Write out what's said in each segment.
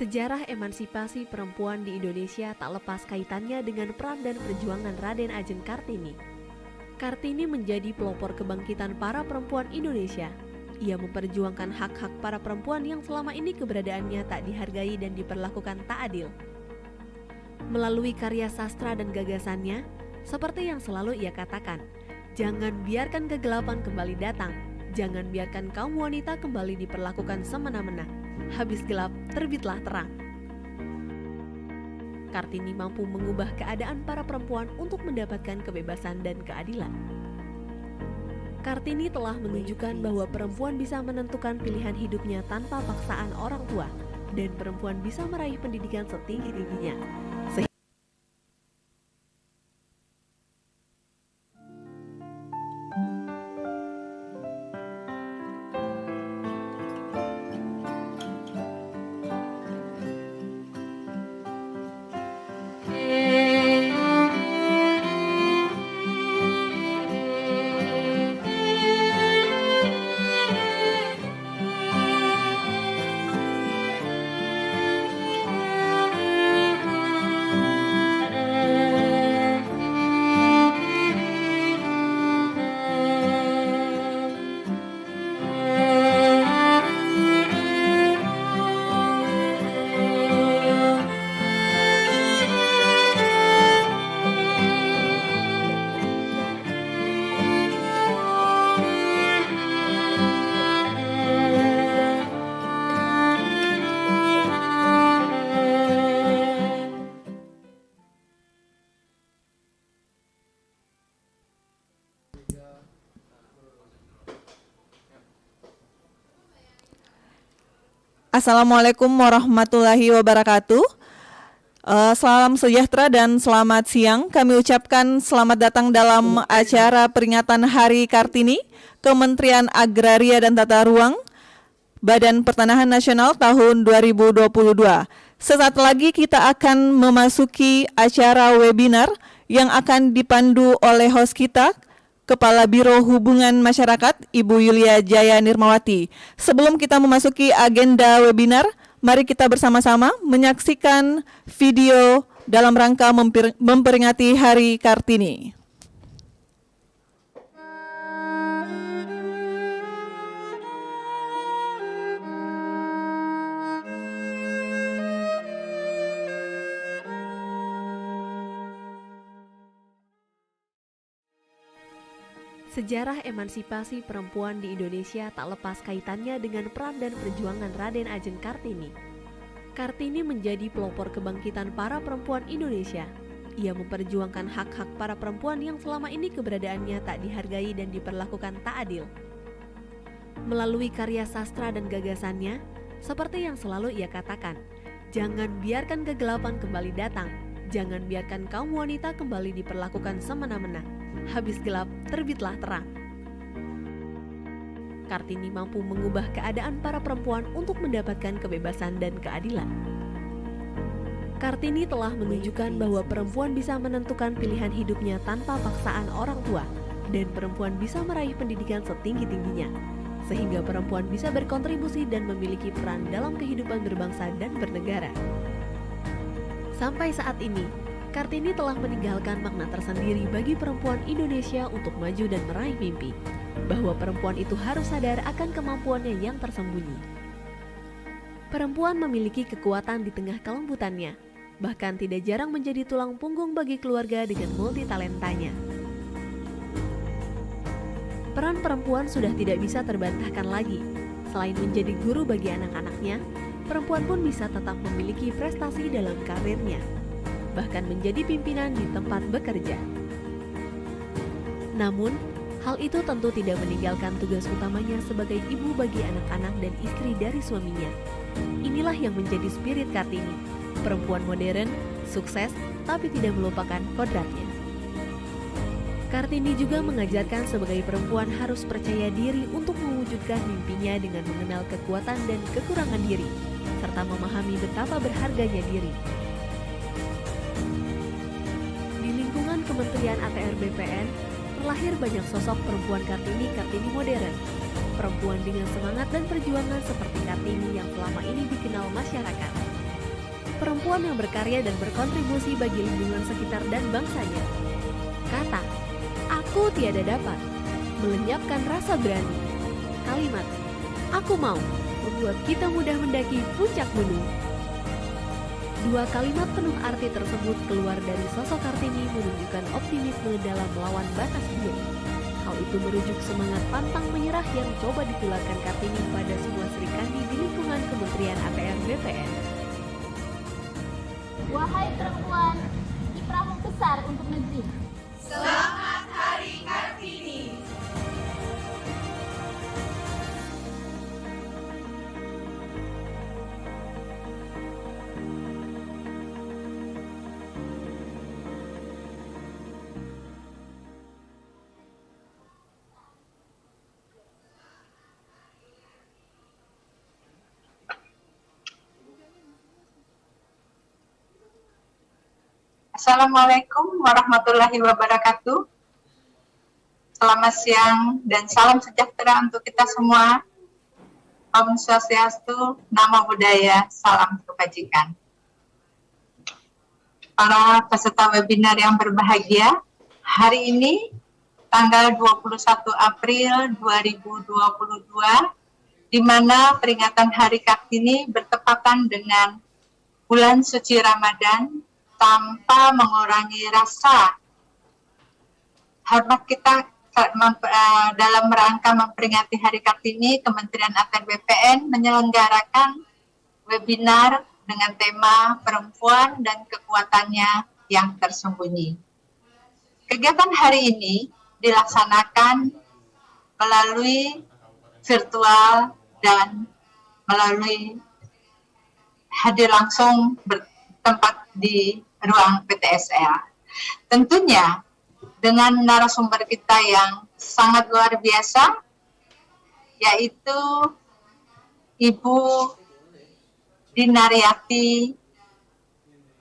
Sejarah emansipasi perempuan di Indonesia tak lepas kaitannya dengan peran dan perjuangan Raden Ajeng Kartini. Kartini menjadi pelopor kebangkitan para perempuan Indonesia. Ia memperjuangkan hak-hak para perempuan yang selama ini keberadaannya tak dihargai dan diperlakukan tak adil. Melalui karya sastra dan gagasannya, seperti yang selalu ia katakan, jangan biarkan kegelapan kembali datang, jangan biarkan kaum wanita kembali diperlakukan semena-mena. Habis gelap, terbitlah terang. Kartini mampu mengubah keadaan para perempuan untuk mendapatkan kebebasan dan keadilan. Kartini telah menunjukkan bahwa perempuan bisa menentukan pilihan hidupnya tanpa paksaan orang tua, dan perempuan bisa meraih pendidikan setinggi-tingginya. Assalamualaikum warahmatullahi wabarakatuh. Salam sejahtera dan selamat siang. Kami ucapkan selamat datang dalam acara peringatan Hari Kartini, Kementerian Agraria dan Tata Ruang, Badan Pertanahan Nasional tahun 2022. Sesaat lagi kita akan memasuki acara webinar yang akan dipandu oleh host kita, Kepala Biro Hubungan Masyarakat, Ibu Yulia Jaya Nirmawati. Sebelum kita memasuki agenda webinar, mari kita bersama-sama menyaksikan video dalam rangka memperingati Hari Kartini. Sejarah emansipasi perempuan di Indonesia tak lepas kaitannya dengan peran dan perjuangan Raden Ajeng Kartini. Kartini menjadi pelopor kebangkitan para perempuan Indonesia. Ia memperjuangkan hak-hak para perempuan yang selama ini keberadaannya tak dihargai dan diperlakukan tak adil. Melalui karya sastra dan gagasannya, seperti yang selalu ia katakan, jangan biarkan kegelapan kembali datang, jangan biarkan kaum wanita kembali diperlakukan semena-mena. Habis gelap, terbitlah terang. Kartini mampu mengubah keadaan para perempuan untuk mendapatkan kebebasan dan keadilan. Kartini telah menunjukkan bahwa perempuan bisa menentukan pilihan hidupnya tanpa paksaan orang tua, dan perempuan bisa meraih pendidikan setinggi-tingginya, sehingga perempuan bisa berkontribusi dan memiliki peran dalam kehidupan berbangsa dan bernegara. Sampai saat ini, Kartini telah meninggalkan makna tersendiri bagi perempuan Indonesia untuk maju dan meraih mimpi, bahwa perempuan itu harus sadar akan kemampuannya yang tersembunyi. Perempuan memiliki kekuatan di tengah kelembutannya, bahkan tidak jarang menjadi tulang punggung bagi keluarga dengan multitalentanya. Peran perempuan sudah tidak bisa terbantahkan lagi. Selain menjadi guru bagi anak-anaknya, perempuan pun bisa tetap memiliki prestasi dalam karirnya, bahkan menjadi pimpinan di tempat bekerja. Namun, hal itu tentu tidak meninggalkan tugas utamanya sebagai ibu bagi anak-anak dan istri dari suaminya. Inilah yang menjadi spirit Kartini, perempuan modern, sukses, tapi tidak melupakan kodratnya. Kartini juga mengajarkan sebagai perempuan harus percaya diri untuk mewujudkan mimpinya dengan mengenal kekuatan dan kekurangan diri, serta memahami betapa berharganya diri. Kementerian ATR BPN terlahir banyak sosok perempuan Kartini modern, perempuan dengan semangat dan perjuangan seperti Kartini yang selama ini dikenal masyarakat. perempuan yang berkarya dan berkontribusi bagi lingkungan sekitar dan bangsanya. Kata, aku tiada dapat, melenyapkan rasa berani. Kalimat, aku mau, membuat kita mudah mendaki puncak gunung. Dua kalimat penuh arti tersebut keluar dari sosok Kartini menunjukkan optimisme dalam melawan batas diri. Hal itu merujuk semangat pantang menyerah yang coba ditularkan Kartini pada semua Sri Kandi di lingkungan Kementerian ATR BPN. Wahai perempuan, kiprahmu besar untuk negeri. Selamat Hari Kartini. Assalamualaikum warahmatullahi wabarakatuh. Selamat siang dan salam sejahtera untuk kita semua. Om Swastiastu, Namo Buddhaya, salam kebajikan. Para peserta webinar yang berbahagia, hari ini tanggal 21 April 2022, di mana peringatan Hari Kartini bertepatan dengan bulan suci Ramadan, tanpa mengurangi rasa hormat kita dalam rangka memperingati Hari Kartini. Kementerian ATR BPN menyelenggarakan webinar dengan tema perempuan dan kekuatannya yang tersembunyi. Kegiatan hari ini dilaksanakan melalui virtual dan melalui hadir langsung bertempat di ruang PTSL. Tentunya dengan narasumber kita yang sangat luar biasa, yaitu Ibu Dinariati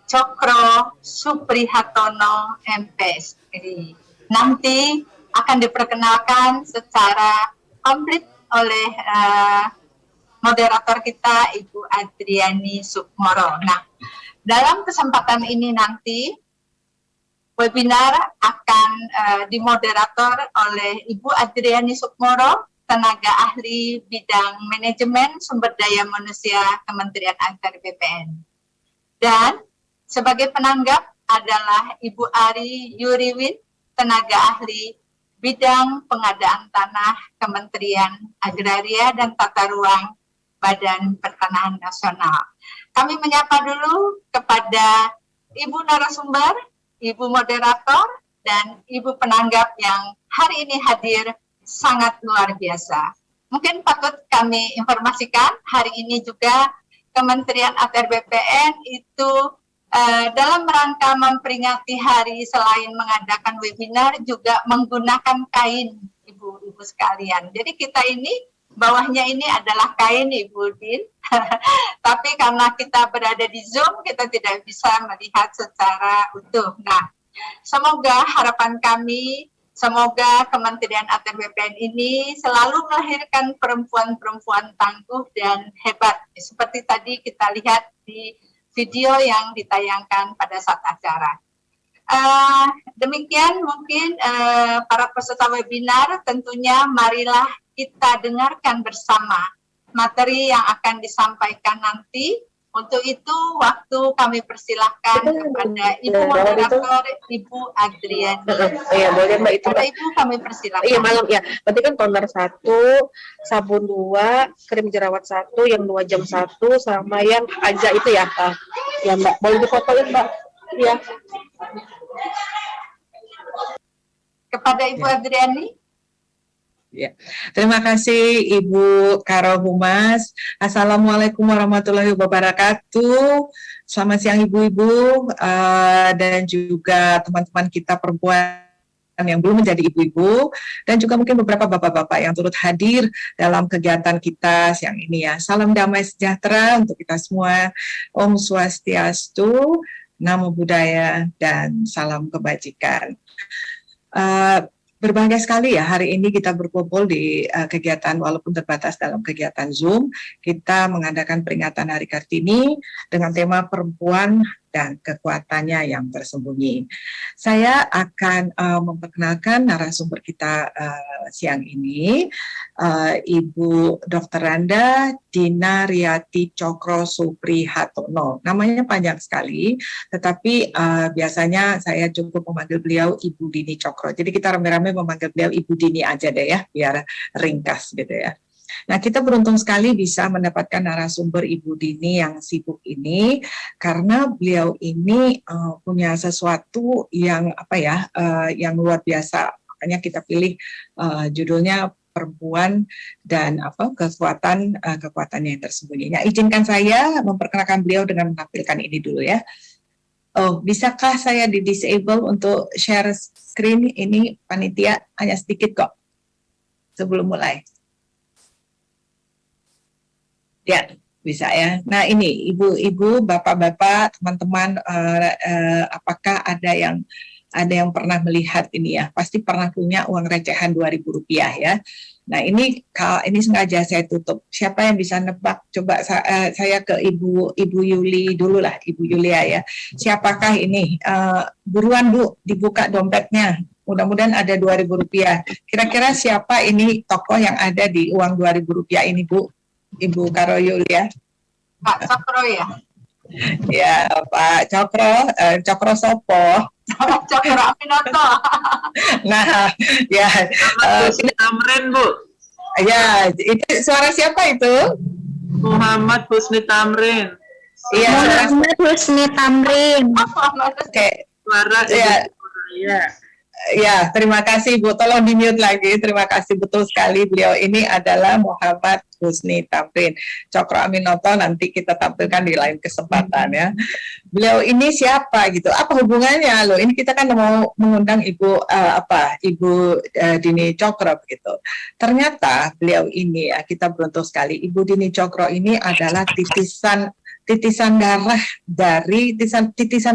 Cokro Suprihatono MPSI. Nanti akan diperkenalkan secara komplit oleh moderator kita, Ibu Adriani Sukmoro. Nah, dalam kesempatan ini nanti webinar akan dimoderator oleh Ibu Adriani Sukmoro, tenaga ahli bidang manajemen sumber daya manusia Kementerian ATR BPN. Dan sebagai penanggap adalah Ibu Ari Yuriwin, tenaga ahli bidang pengadaan tanah Kementerian Agraria dan Tata Ruang Badan Pertanahan Nasional. Kami menyapa dulu kepada Ibu narasumber, Ibu moderator, dan Ibu penanggap yang hari ini hadir sangat luar biasa. Mungkin patut kami informasikan, hari ini juga Kementerian ATR BPN itu dalam rangka memperingati hari selain mengadakan webinar juga menggunakan kain, Ibu-ibu sekalian. Jadi kita ini bawahnya ini adalah kain, Ibu Din. Tapi karena kita berada di Zoom, kita tidak bisa melihat secara utuh. Nah, semoga harapan kami, semoga Kementerian ATR BPN ini selalu melahirkan perempuan-perempuan tangguh dan hebat. Seperti tadi kita lihat di video yang ditayangkan pada saat acara. Demikian mungkin para peserta webinar, tentunya marilah kita dengarkan bersama materi yang akan disampaikan nanti. Untuk itu waktu kami persilahkan kepada Ibu moderator, Ibu Adriani. Iya boleh Mbak, itu Kepada Ibu kami persilahkan. Iya malam ya. Berarti kan toner 1, sabun 2, krim jerawat 1, yang 2 jam 1, sama yang aja itu ya. Ya Mbak, boleh difotoin Mbak. Iya. Kepada Ibu Adriani. Ya, terima kasih Ibu Karo Humas. Assalamualaikum warahmatullahi wabarakatuh. Selamat siang Ibu-ibu dan juga teman-teman kita perempuan yang belum menjadi ibu-ibu, dan juga mungkin beberapa bapak-bapak yang turut hadir dalam kegiatan kita siang ini ya. Salam damai sejahtera untuk kita semua. Om Swastiastu, Namo Buddhaya, dan salam kebajikan. Berbahagia sekali ya hari ini kita berkumpul di kegiatan walaupun terbatas dalam kegiatan Zoom. Kita mengadakan peringatan Hari Kartini dengan tema perempuan dan kekuatannya yang tersembunyi. Saya akan memperkenalkan narasumber kita siang ini, Ibu Dr. Randa Dina Riyati Cokro Suprihatono. Namanya panjang sekali, tetapi biasanya saya cukup memanggil beliau Ibu Dini Cokro. Jadi kita rame-rame memanggil beliau Ibu Dini aja deh ya, biar ringkas gitu ya. Nah, kita beruntung sekali bisa mendapatkan narasumber Ibu Dini yang sibuk ini karena beliau ini punya sesuatu yang yang luar biasa. Makanya kita pilih judulnya perempuan dan kekuatannya yang tersembunyi. Nah, izinkan saya memperkenalkan beliau dengan menampilkan ini dulu ya. Oh, bisakah saya di-disable untuk share screen ini panitia? Hanya sedikit kok sebelum mulai. Ya, bisa ya. Nah, ini ibu-ibu, bapak-bapak, teman-teman, apakah ada yang pernah melihat ini ya? Pasti pernah punya uang recehan Rp2.000 ya. Nah, ini sengaja saya tutup. Siapa yang bisa nebak? Coba saya ke Ibu Yuli dulu lah, Ibu Yulia ya. Siapakah ini? Buruan Bu, dibuka dompetnya. Mudah-mudahan ada Rp2.000. Kira-kira siapa ini tokoh yang ada di uang Rp2.000 ini Bu? Ibu Karo Yulia. Pak Cokro ya? Ya, Pak Cokro, Cokro Sopo. Cokro Aminoto. Nah, ya. Husni Tamrin, Bu. Ya, itu suara siapa itu? Muhammad Husni Tamrin. Iya, Muhammad Husni Tamrin. Oke. Suara Ya. ya. Ya, terima kasih Bu. Tolong di-mute lagi. Terima kasih betul sekali. Beliau ini adalah Muhammad Husni Tamrin. Cokro Aminoto nanti kita tampilkan di lain kesempatan ya. Beliau ini siapa gitu? Apa hubungannya loh? Ini kita kan mau mengundang Ibu Dini Cokro gitu. Ternyata beliau ini kita beruntung sekali. Ibu Dini Cokro ini adalah titisan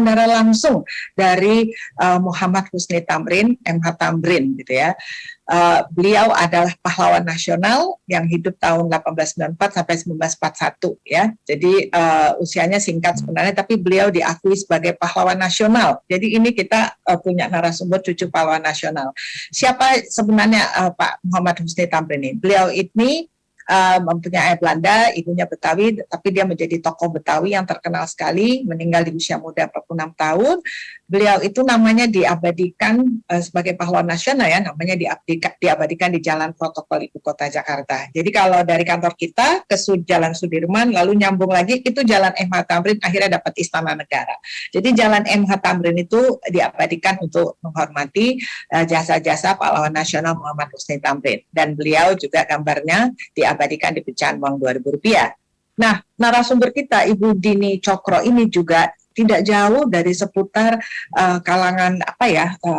darah langsung dari Muhammad Husni Tamrin, MH Tamrin gitu ya. Beliau adalah pahlawan nasional yang hidup tahun 1894 sampai 1941 ya. Jadi usianya singkat sebenarnya, tapi beliau diakui sebagai pahlawan nasional. Jadi ini kita punya narasumber cucu pahlawan nasional. Siapa sebenarnya Pak Muhammad Husni Tamrin ini? Beliau ini mempunyai ayah Belanda, ibunya Betawi, tapi dia menjadi tokoh Betawi yang terkenal sekali, meninggal di usia muda 46 tahun. Beliau itu namanya diabadikan sebagai pahlawan nasional ya, namanya diabadikan di Jalan Protokol Ibu Kota Jakarta. Jadi kalau dari kantor kita ke Jalan Sudirman, lalu nyambung lagi, itu Jalan MH Tamrin, akhirnya dapat Istana Negara. Jadi Jalan MH Tamrin itu diabadikan untuk menghormati jasa-jasa pahlawan nasional Muhammad Husni Tamrin. Dan beliau juga gambarnya diabadikan di pecahan uang Rp2.000. Nah, narasumber kita Ibu Dini Cokro ini juga tidak jauh dari seputar kalangan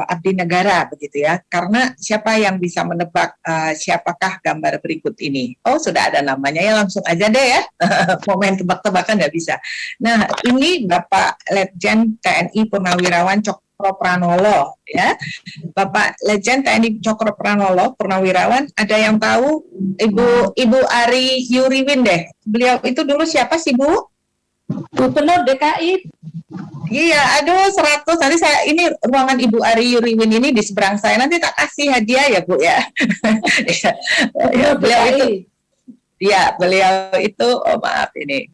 abdi negara begitu ya. Karena siapa yang bisa menebak siapakah gambar berikut ini? Oh, sudah ada namanya ya, langsung aja deh ya. Mau main tebak-tebakan nggak bisa. Nah, ini Bapak Letjen TNI Purnawirawan Cokro Pranolo ya. Bapak Letjen TNI Cokro Pranolo Purnawirawan, ada yang tahu? Ibu Ari Yuriwin deh. Beliau itu dulu siapa sih Bu? Gubernur DKI. Iya, aduh 100. Nanti ini ruangan Ibu Ari Yuriwin ini di seberang saya. Nanti tak kasih hadiah ya Bu ya. Ya, beliau itu oh maaf ini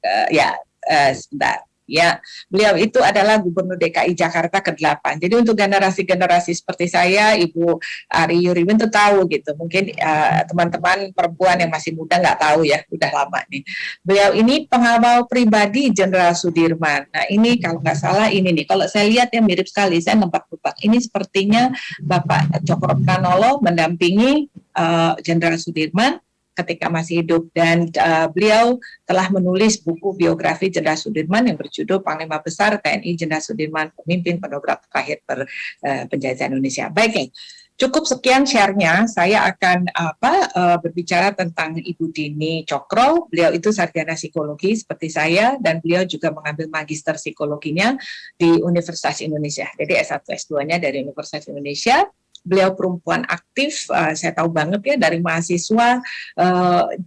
sebentar. Ya, beliau itu adalah Gubernur DKI Jakarta ke-8. Jadi untuk generasi-generasi seperti saya, Ibu Ari Yuriwin itu tahu gitu. Mungkin teman-teman perempuan yang masih muda nggak tahu ya, udah lama nih. Beliau ini pengawal pribadi Jenderal Sudirman. Nah ini kalau nggak salah ini nih, kalau saya lihat ya mirip sekali, saya nebak-nebak. Ini sepertinya Bapak Cokro Pranolo mendampingi Jenderal Sudirman ketika masih hidup, dan beliau telah menulis buku biografi Jenderal Sudirman yang berjudul Panglima Besar TNI Jenderal Sudirman, Pemimpin Pendobrak Terakhir Penjajahan Indonesia. Baik, cukup sekian share-nya. Saya akan berbicara tentang Ibu Dini Cokro. Beliau itu sarjana psikologi seperti saya, dan beliau juga mengambil magister psikologinya di Universitas Indonesia. Jadi S1 S2-nya dari Universitas Indonesia. beliau perempuan aktif, saya tahu banget ya dari mahasiswa,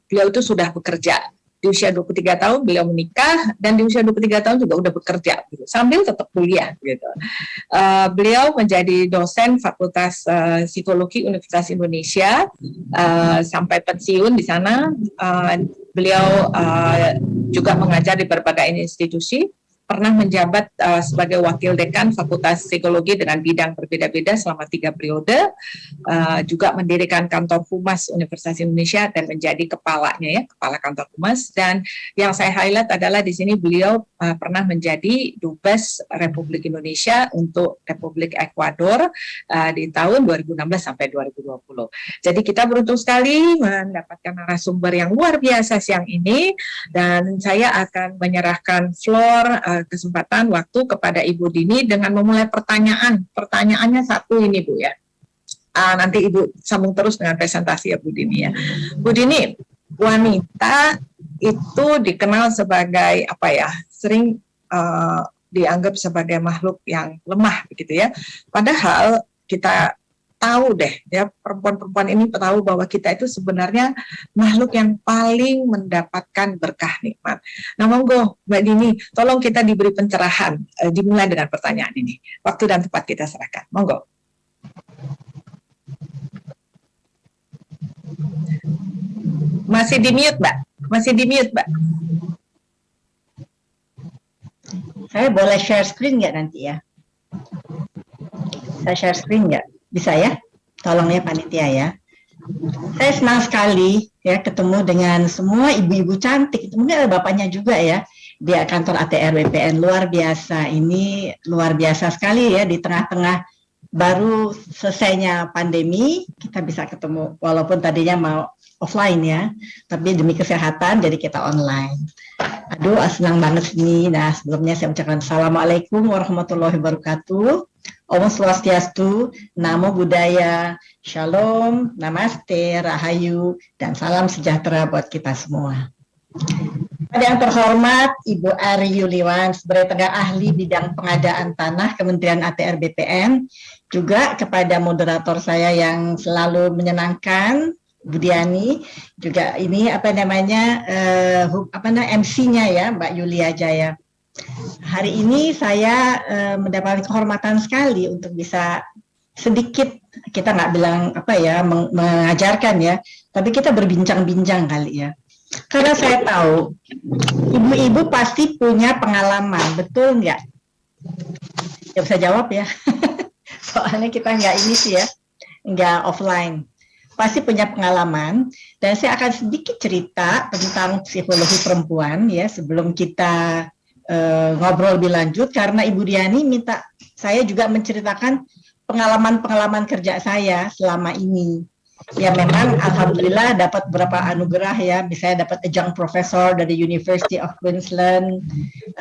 beliau itu sudah bekerja. Di usia 23 tahun beliau menikah, dan di usia 23 tahun juga udah bekerja gitu, sambil tetap kuliah gitu. Beliau menjadi dosen Fakultas Psikologi Universitas Indonesia sampai pensiun di sana. Beliau juga mengajar di berbagai institusi, pernah menjabat sebagai wakil dekan Fakultas Psikologi dengan bidang berbeda-beda selama 3 periode, juga mendirikan kantor humas Universitas Indonesia dan menjadi kepalanya ya, kepala kantor humas. Dan yang saya highlight adalah di sini beliau pernah menjadi Dubes Republik Indonesia untuk Republik Ekuador di tahun 2016 sampai 2020. Jadi kita beruntung sekali mendapatkan narasumber yang luar biasa siang ini, dan saya akan menyerahkan floor kesempatan waktu kepada Ibu Dini dengan memulai pertanyaan. Pertanyaannya satu ini Bu ya. Nanti Ibu sambung terus dengan presentasi ya Bu Dini ya. Bu Dini, wanita itu dikenal sebagai apa ya? Sering dianggap sebagai makhluk yang lemah begitu ya. Padahal kita tahu deh ya, perempuan-perempuan ini tahu bahwa kita itu sebenarnya makhluk yang paling mendapatkan berkah nikmat. Nah monggo Mbak Dini, tolong kita diberi pencerahan, dimulai dengan pertanyaan ini. Waktu dan tempat kita serahkan, monggo. Masih di mute Mbak, masih di mute Mbak. Saya boleh share screen nggak nanti ya? Saya share screen nggak? Bisa ya? Tolong ya panitia ya. Saya senang sekali ya ketemu dengan semua ibu-ibu cantik. Mungkin ada bapaknya juga ya di kantor ATR BPN. Luar biasa. Ini luar biasa sekali ya, di tengah-tengah baru selesainya pandemi kita bisa ketemu, walaupun tadinya mau offline ya, tapi demi kesehatan jadi kita online. Aduh, senang banget ini. Nah, sebelumnya saya ucapkan Assalamualaikum warahmatullahi wabarakatuh. Om Swastiastu, Namo Buddhaya, Shalom, Namaste, Rahayu, dan salam sejahtera buat kita semua. Pada yang terhormat Ibu Ari Yuliwan sebagai tenaga ahli bidang pengadaan tanah Kementerian ATR BPN, juga kepada moderator saya yang selalu menyenangkan, Bu Diani, juga ini MC-nya ya, Mbak Yulia Jaya. Hari ini saya mendapat kehormatan sekali untuk bisa sedikit, kita nggak bilang mengajarkan ya, tapi kita berbincang-bincang kali ya. Karena saya tahu ibu-ibu pasti punya pengalaman, betul nggak? Ya bisa jawab ya. Soalnya kita nggak ini sih ya, nggak offline. Pasti punya pengalaman, dan saya akan sedikit cerita tentang psikologi perempuan ya sebelum kita ngobrol lebih lanjut, karena Ibu Diani minta saya juga menceritakan pengalaman-pengalaman kerja saya selama ini. Ya memang alhamdulillah dapat beberapa anugerah ya, misalnya dapat adjunct professor dari University of Queensland,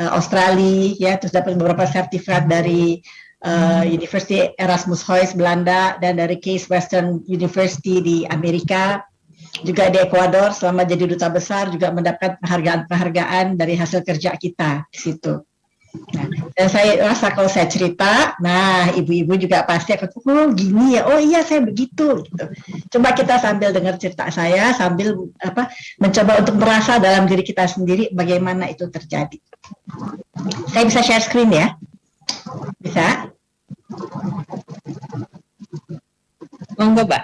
Australia ya, terus dapat beberapa sertifikat dari University Erasmus Hoyes Belanda dan dari Case Western University di Amerika. Juga di Ekuador selama jadi duta besar juga mendapat penghargaan-penghargaan dari hasil kerja kita di situ. Nah, dan saya rasa kalau saya cerita, nah ibu-ibu juga pasti akan, oh gini ya, oh iya saya begitu. Gitu. Coba kita sambil dengar cerita saya, sambil mencoba untuk merasa dalam diri kita sendiri bagaimana itu terjadi. Saya bisa share screen ya? Bisa? Monggo Mbak.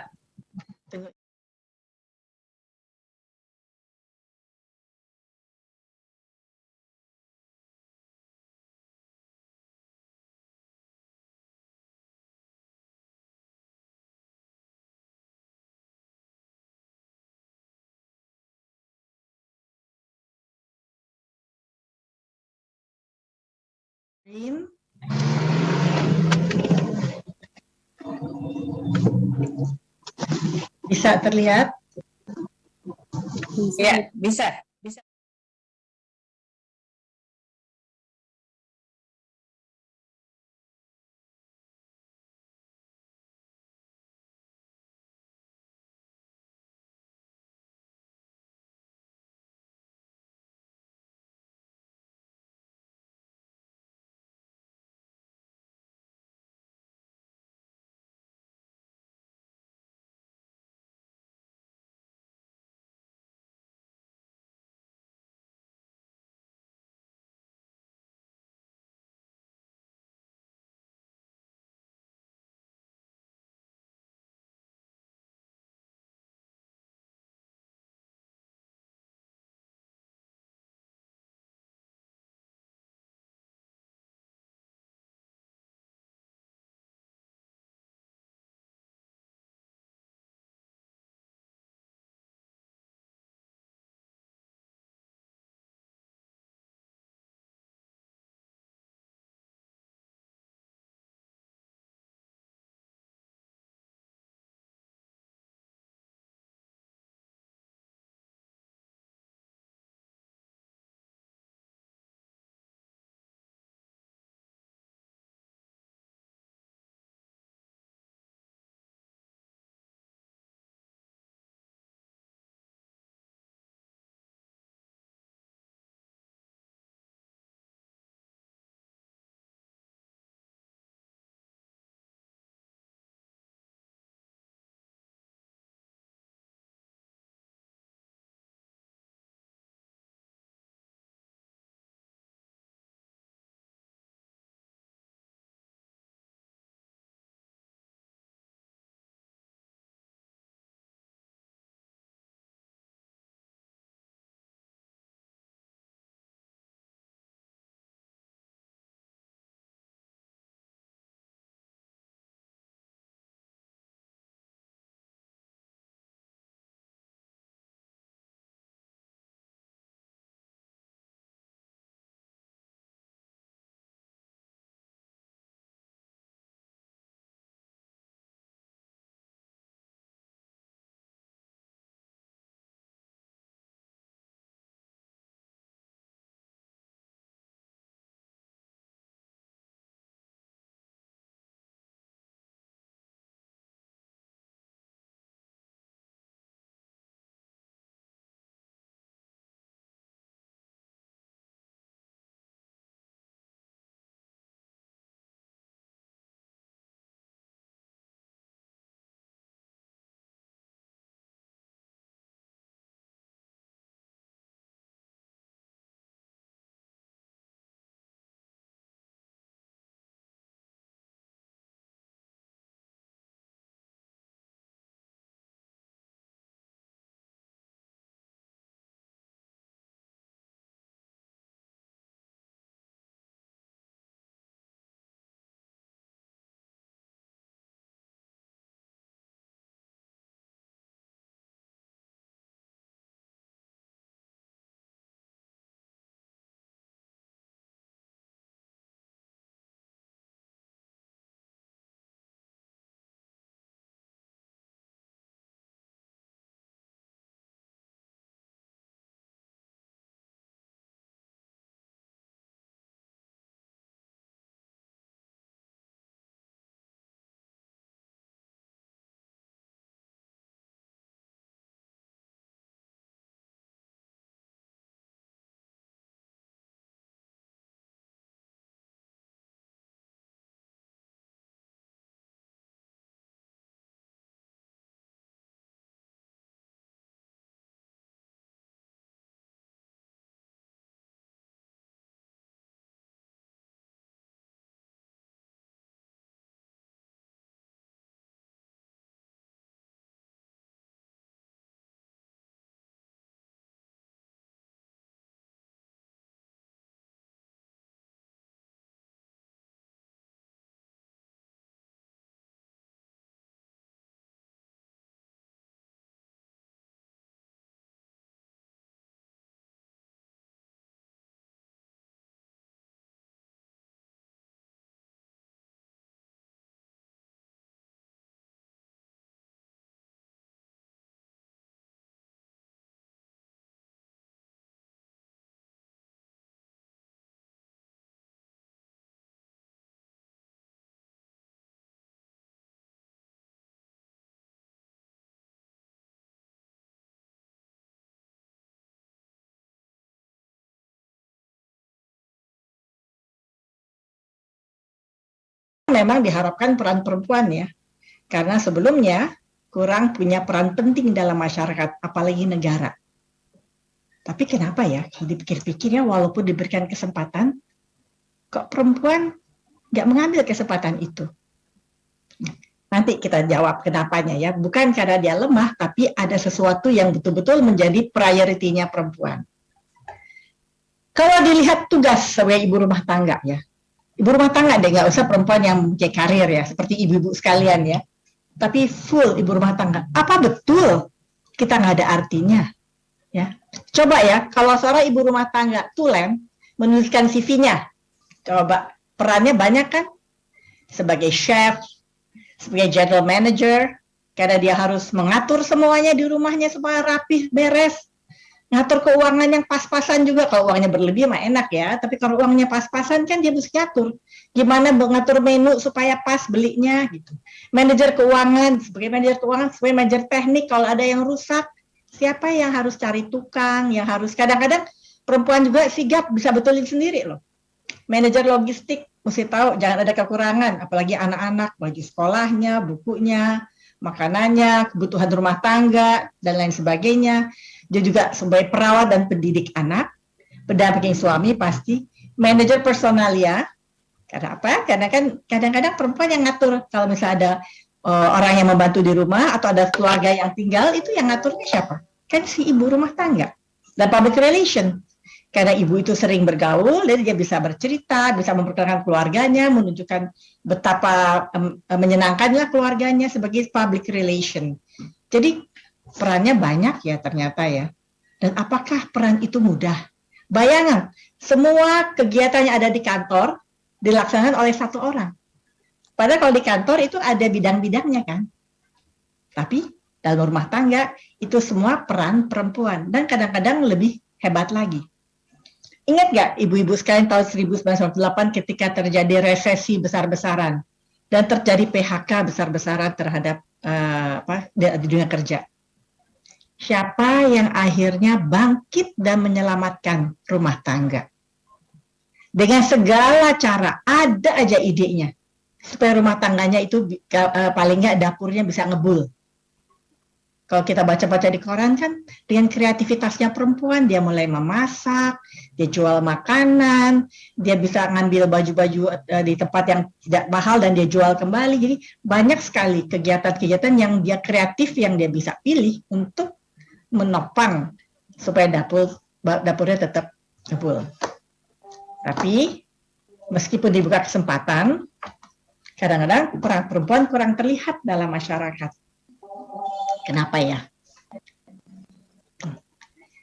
Bisa terlihat? Ya, bisa. memang diharapkan peran perempuan ya, karena sebelumnya kurang punya peran penting dalam masyarakat, apalagi negara. Tapi kenapa ya, kalau dipikir-pikir ya, walaupun diberikan kesempatan, kok perempuan nggak mengambil kesempatan itu? Nanti kita jawab kenapanya ya, bukan karena dia lemah, tapi ada sesuatu yang betul-betul menjadi prioritinya perempuan. Kalau dilihat tugas sebagai ibu rumah tangga ya, ibu rumah tangga deh, nggak usah perempuan yang punya karir ya, seperti ibu-ibu sekalian ya, tapi full ibu rumah tangga. Apa betul kita nggak ada artinya? Ya, coba ya, kalau seorang ibu rumah tangga tulen menuliskan CV-nya, coba perannya banyak kan? Sebagai chef, sebagai general manager, karena dia harus mengatur semuanya di rumahnya supaya rapih, beres. Ngatur keuangan yang pas-pasan juga. Kalau uangnya berlebih mah enak ya, tapi kalau uangnya pas-pasan kan dia mesti ngatur. Gimana mengatur menu supaya pas belinya gitu. Manajer keuangan, sebagai manajer keuangan, sebagai manajer teknik, kalau ada yang rusak, siapa yang harus cari tukang, yang harus kadang-kadang perempuan juga sigap bisa betulin sendiri loh. Manajer logistik mesti tahu jangan ada kekurangan, apalagi anak-anak, baju sekolahnya, bukunya, makanannya, kebutuhan rumah tangga, dan lain sebagainya. Dia juga sebagai perawat dan pendidik anak, pendamping suami pasti, manajer personalia. Karena apa? Karena kan kadang-kadang perempuan yang ngatur, kalau misalnya ada orang yang membantu di rumah atau ada keluarga yang tinggal, itu yang ngaturnya siapa? Kan si ibu rumah tangga. Dan public relation. Karena ibu itu sering bergaul, dan dia bisa bercerita, bisa memperkenalkan keluarganya, menunjukkan betapa menyenangkannya keluarganya sebagai public relation. Jadi perannya banyak ya ternyata ya. Dan apakah peran itu mudah? Bayangan, semua kegiatan yang ada di kantor dilaksanakan oleh satu orang. Padahal kalau di kantor itu ada bidang-bidangnya kan. Tapi dalam rumah tangga itu semua peran perempuan. Dan kadang-kadang lebih hebat lagi. Ingat nggak ibu-ibu sekalian tahun 1998 ketika terjadi resesi besar-besaran dan terjadi PHK besar-besaran terhadap di dunia kerja. Siapa yang akhirnya bangkit dan menyelamatkan rumah tangga? Dengan segala cara, ada aja idenya supaya rumah tangganya itu paling nggak dapurnya bisa ngebul. Kalau kita baca-baca di koran kan, dengan kreativitasnya perempuan, dia mulai memasak, dia jual makanan, dia bisa ngambil baju-baju di tempat yang tidak mahal dan dia jual kembali. Jadi banyak sekali kegiatan-kegiatan yang dia kreatif yang dia bisa pilih untuk menopang supaya dapurnya tetap ngebul. Tapi meskipun dibuka kesempatan, kadang-kadang peran perempuan kurang terlihat dalam masyarakat. Kenapa ya?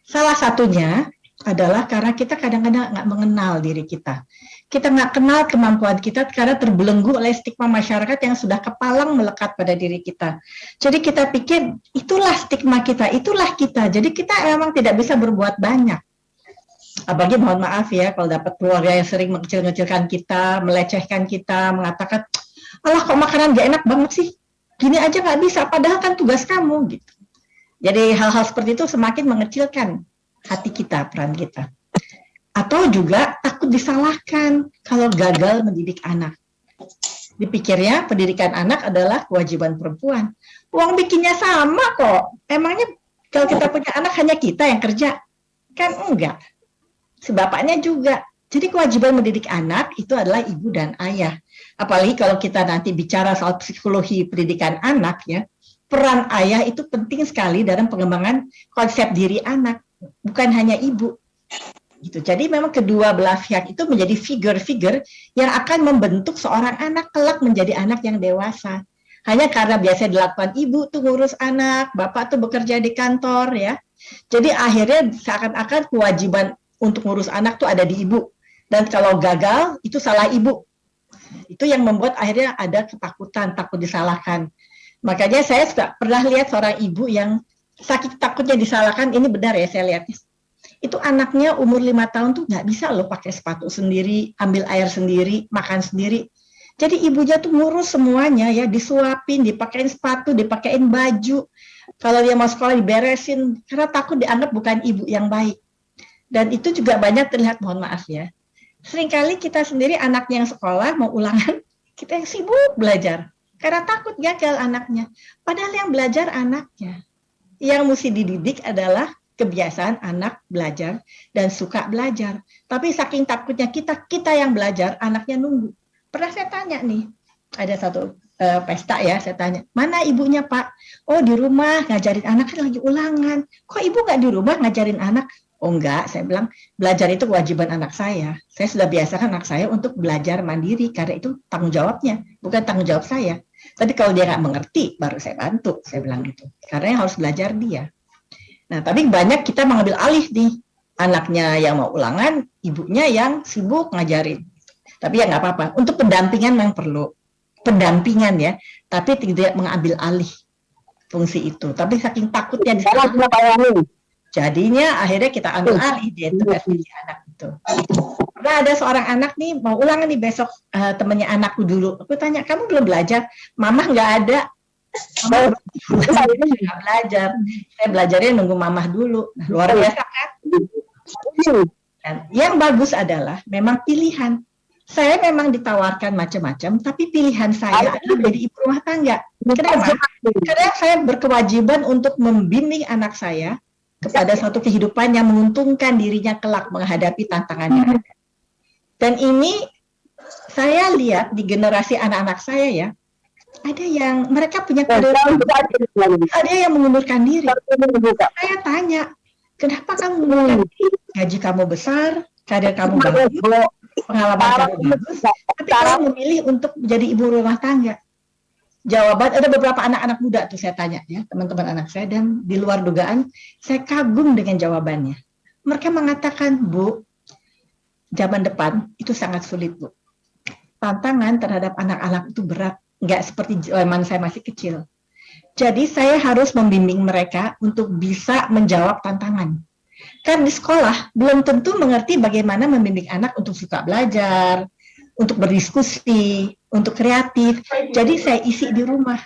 Salah satunya adalah karena kita kadang-kadang nggak mengenal diri kita. Kita nggak kenal kemampuan kita karena terbelenggu oleh stigma masyarakat yang sudah kepalang melekat pada diri kita. Jadi kita pikir itulah stigma kita, itulah kita. Jadi kita memang tidak bisa berbuat banyak. Apalagi mohon maaf ya kalau dapat keluarga yang sering mengecil-ngecilkan kita, melecehkan kita, mengatakan, alah kok makanan gak enak banget sih? Gini aja nggak bisa, padahal kan tugas kamu gitu. Jadi hal-hal seperti itu semakin mengecilkan hati kita, peran kita. Atau juga takut disalahkan kalau gagal mendidik anak. Dipikirnya pendidikan anak adalah kewajiban perempuan. Uang bikinnya sama kok. Emangnya kalau kita punya anak hanya kita yang kerja? Kan enggak. Si bapaknya juga. Jadi kewajiban mendidik anak itu adalah ibu dan ayah. Apalagi kalau kita nanti bicara soal psikologi pendidikan anak ya, peran ayah itu penting sekali dalam pengembangan konsep diri anak, bukan hanya ibu. Gitu. Jadi memang kedua belah pihak itu menjadi figur-figur yang akan membentuk seorang anak kelak menjadi anak yang dewasa. Hanya karena biasa dilakukan ibu tuh ngurus anak, bapak tuh bekerja di kantor ya. Jadi akhirnya seakan-akan kewajiban untuk ngurus anak tuh ada di ibu. Dan kalau gagal, itu salah ibu. Itu yang membuat akhirnya ada ketakutan, takut disalahkan. Makanya saya sudah pernah lihat seorang ibu yang saking takutnya disalahkan, ini benar ya saya lihat. Itu anaknya umur 5 tahun tuh nggak bisa loh pakai sepatu sendiri, ambil air sendiri, makan sendiri. Jadi ibunya tuh ngurus semuanya ya, disuapin, dipakein sepatu, dipakein baju. Kalau dia mau sekolah diberesin, karena takut dianggap bukan ibu yang baik. Dan itu juga banyak terlihat, mohon maaf ya. Seringkali kita sendiri anaknya yang sekolah mau ulangan, Kita yang sibuk belajar karena takut gagal anaknya. Padahal yang belajar anaknya. Yang mesti dididik adalah kebiasaan anak belajar dan suka belajar. Tapi saking takutnya kita yang belajar, anaknya nunggu. Pernah saya tanya nih, ada satu pesta ya, saya tanya, mana ibunya Pak? Oh di rumah ngajarin anak, kan lagi ulangan. Kok ibu nggak di rumah ngajarin anak? Oh enggak, saya bilang belajar itu kewajiban anak saya. Saya sudah biasakan anak saya untuk belajar mandiri karena itu tanggung jawabnya, bukan tanggung jawab saya. Tapi kalau dia nggak mengerti, baru saya bantu, saya bilang gitu. Karena yang harus belajar dia. Nah, tapi banyak kita mengambil alih nih, anaknya yang mau ulangan, ibunya yang sibuk ngajarin. Tapi ya nggak apa-apa. Untuk pendampingan memang perlu pendampingan ya, tapi tidak mengambil alih fungsi itu. Tapi saking takutnya jadinya akhirnya kita ambil alih dia itu anak itu. Karena ada seorang anak nih mau ulangan nih besok, temannya anakku dulu. Aku tanya, kamu belum belajar? Mamah nggak ada. Saya nggak belajar. Saya belajarnya nunggu mamah dulu. Nah, luar biasa kan? Dan yang bagus adalah memang pilihan. Saya memang ditawarkan macam-macam, tapi pilihan saya adalah menjadi ibu rumah tangga. Kenapa? Karena saya berkewajiban untuk membimbing anak saya kepada suatu kehidupan yang menguntungkan dirinya kelak menghadapi tantangan yang ada. Dan ini saya lihat di generasi anak-anak saya ya, ada yang mereka punya karir, ada yang mengundurkan diri. Saya tanya, kenapa kamu mengundurkan diri? Gaji kamu besar, karir kamu bagus, pengalaman kamu bagus, tapi kamu memilih untuk menjadi ibu rumah tangga. Jawaban, ada beberapa anak-anak muda tuh saya tanya ya, teman-teman anak saya, dan di luar dugaan, saya kagum dengan jawabannya. Mereka mengatakan, Bu, zaman depan itu sangat sulit, Bu. Tantangan terhadap anak-anak itu berat, nggak seperti zaman saya masih kecil. Jadi saya harus membimbing mereka untuk bisa menjawab tantangan. Kan di sekolah belum tentu mengerti bagaimana membimbing anak untuk suka belajar, untuk berdiskusi, untuk kreatif. Jadi saya isi di rumah.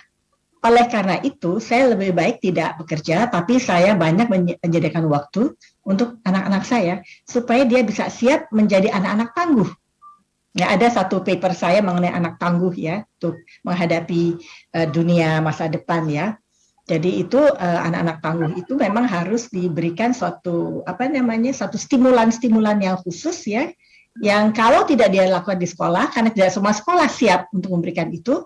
Oleh karena itu, saya lebih baik tidak bekerja, tapi saya banyak menyediakan waktu untuk anak-anak saya, supaya dia bisa siap menjadi anak-anak tangguh. Ya, ada satu paper saya mengenai anak tangguh ya, untuk menghadapi dunia masa depan ya. Jadi itu anak-anak tangguh itu memang harus diberikan suatu satu stimulan-stimulan yang khusus ya, yang kalau tidak dia lakukan di sekolah, karena tidak semua sekolah siap untuk memberikan itu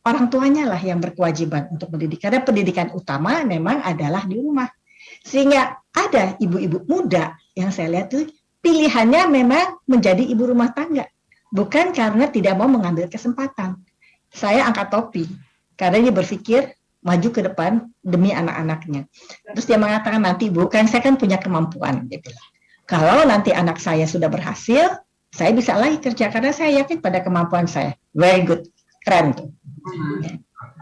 orang tuanya lah yang berkewajiban untuk mendidik. Karena pendidikan utama memang adalah di rumah. Sehingga ada ibu-ibu muda yang saya lihat tuh pilihannya memang menjadi ibu rumah tangga, bukan karena tidak mau mengambil kesempatan. Saya angkat topi karena dia berpikir maju ke depan demi anak-anaknya. Terus dia mengatakan, nanti Bu, kan saya kan punya kemampuan, dia bilang. Kalau nanti anak saya sudah berhasil, saya bisa lagi kerja karena saya yakin pada kemampuan saya. Very good, keren tuh.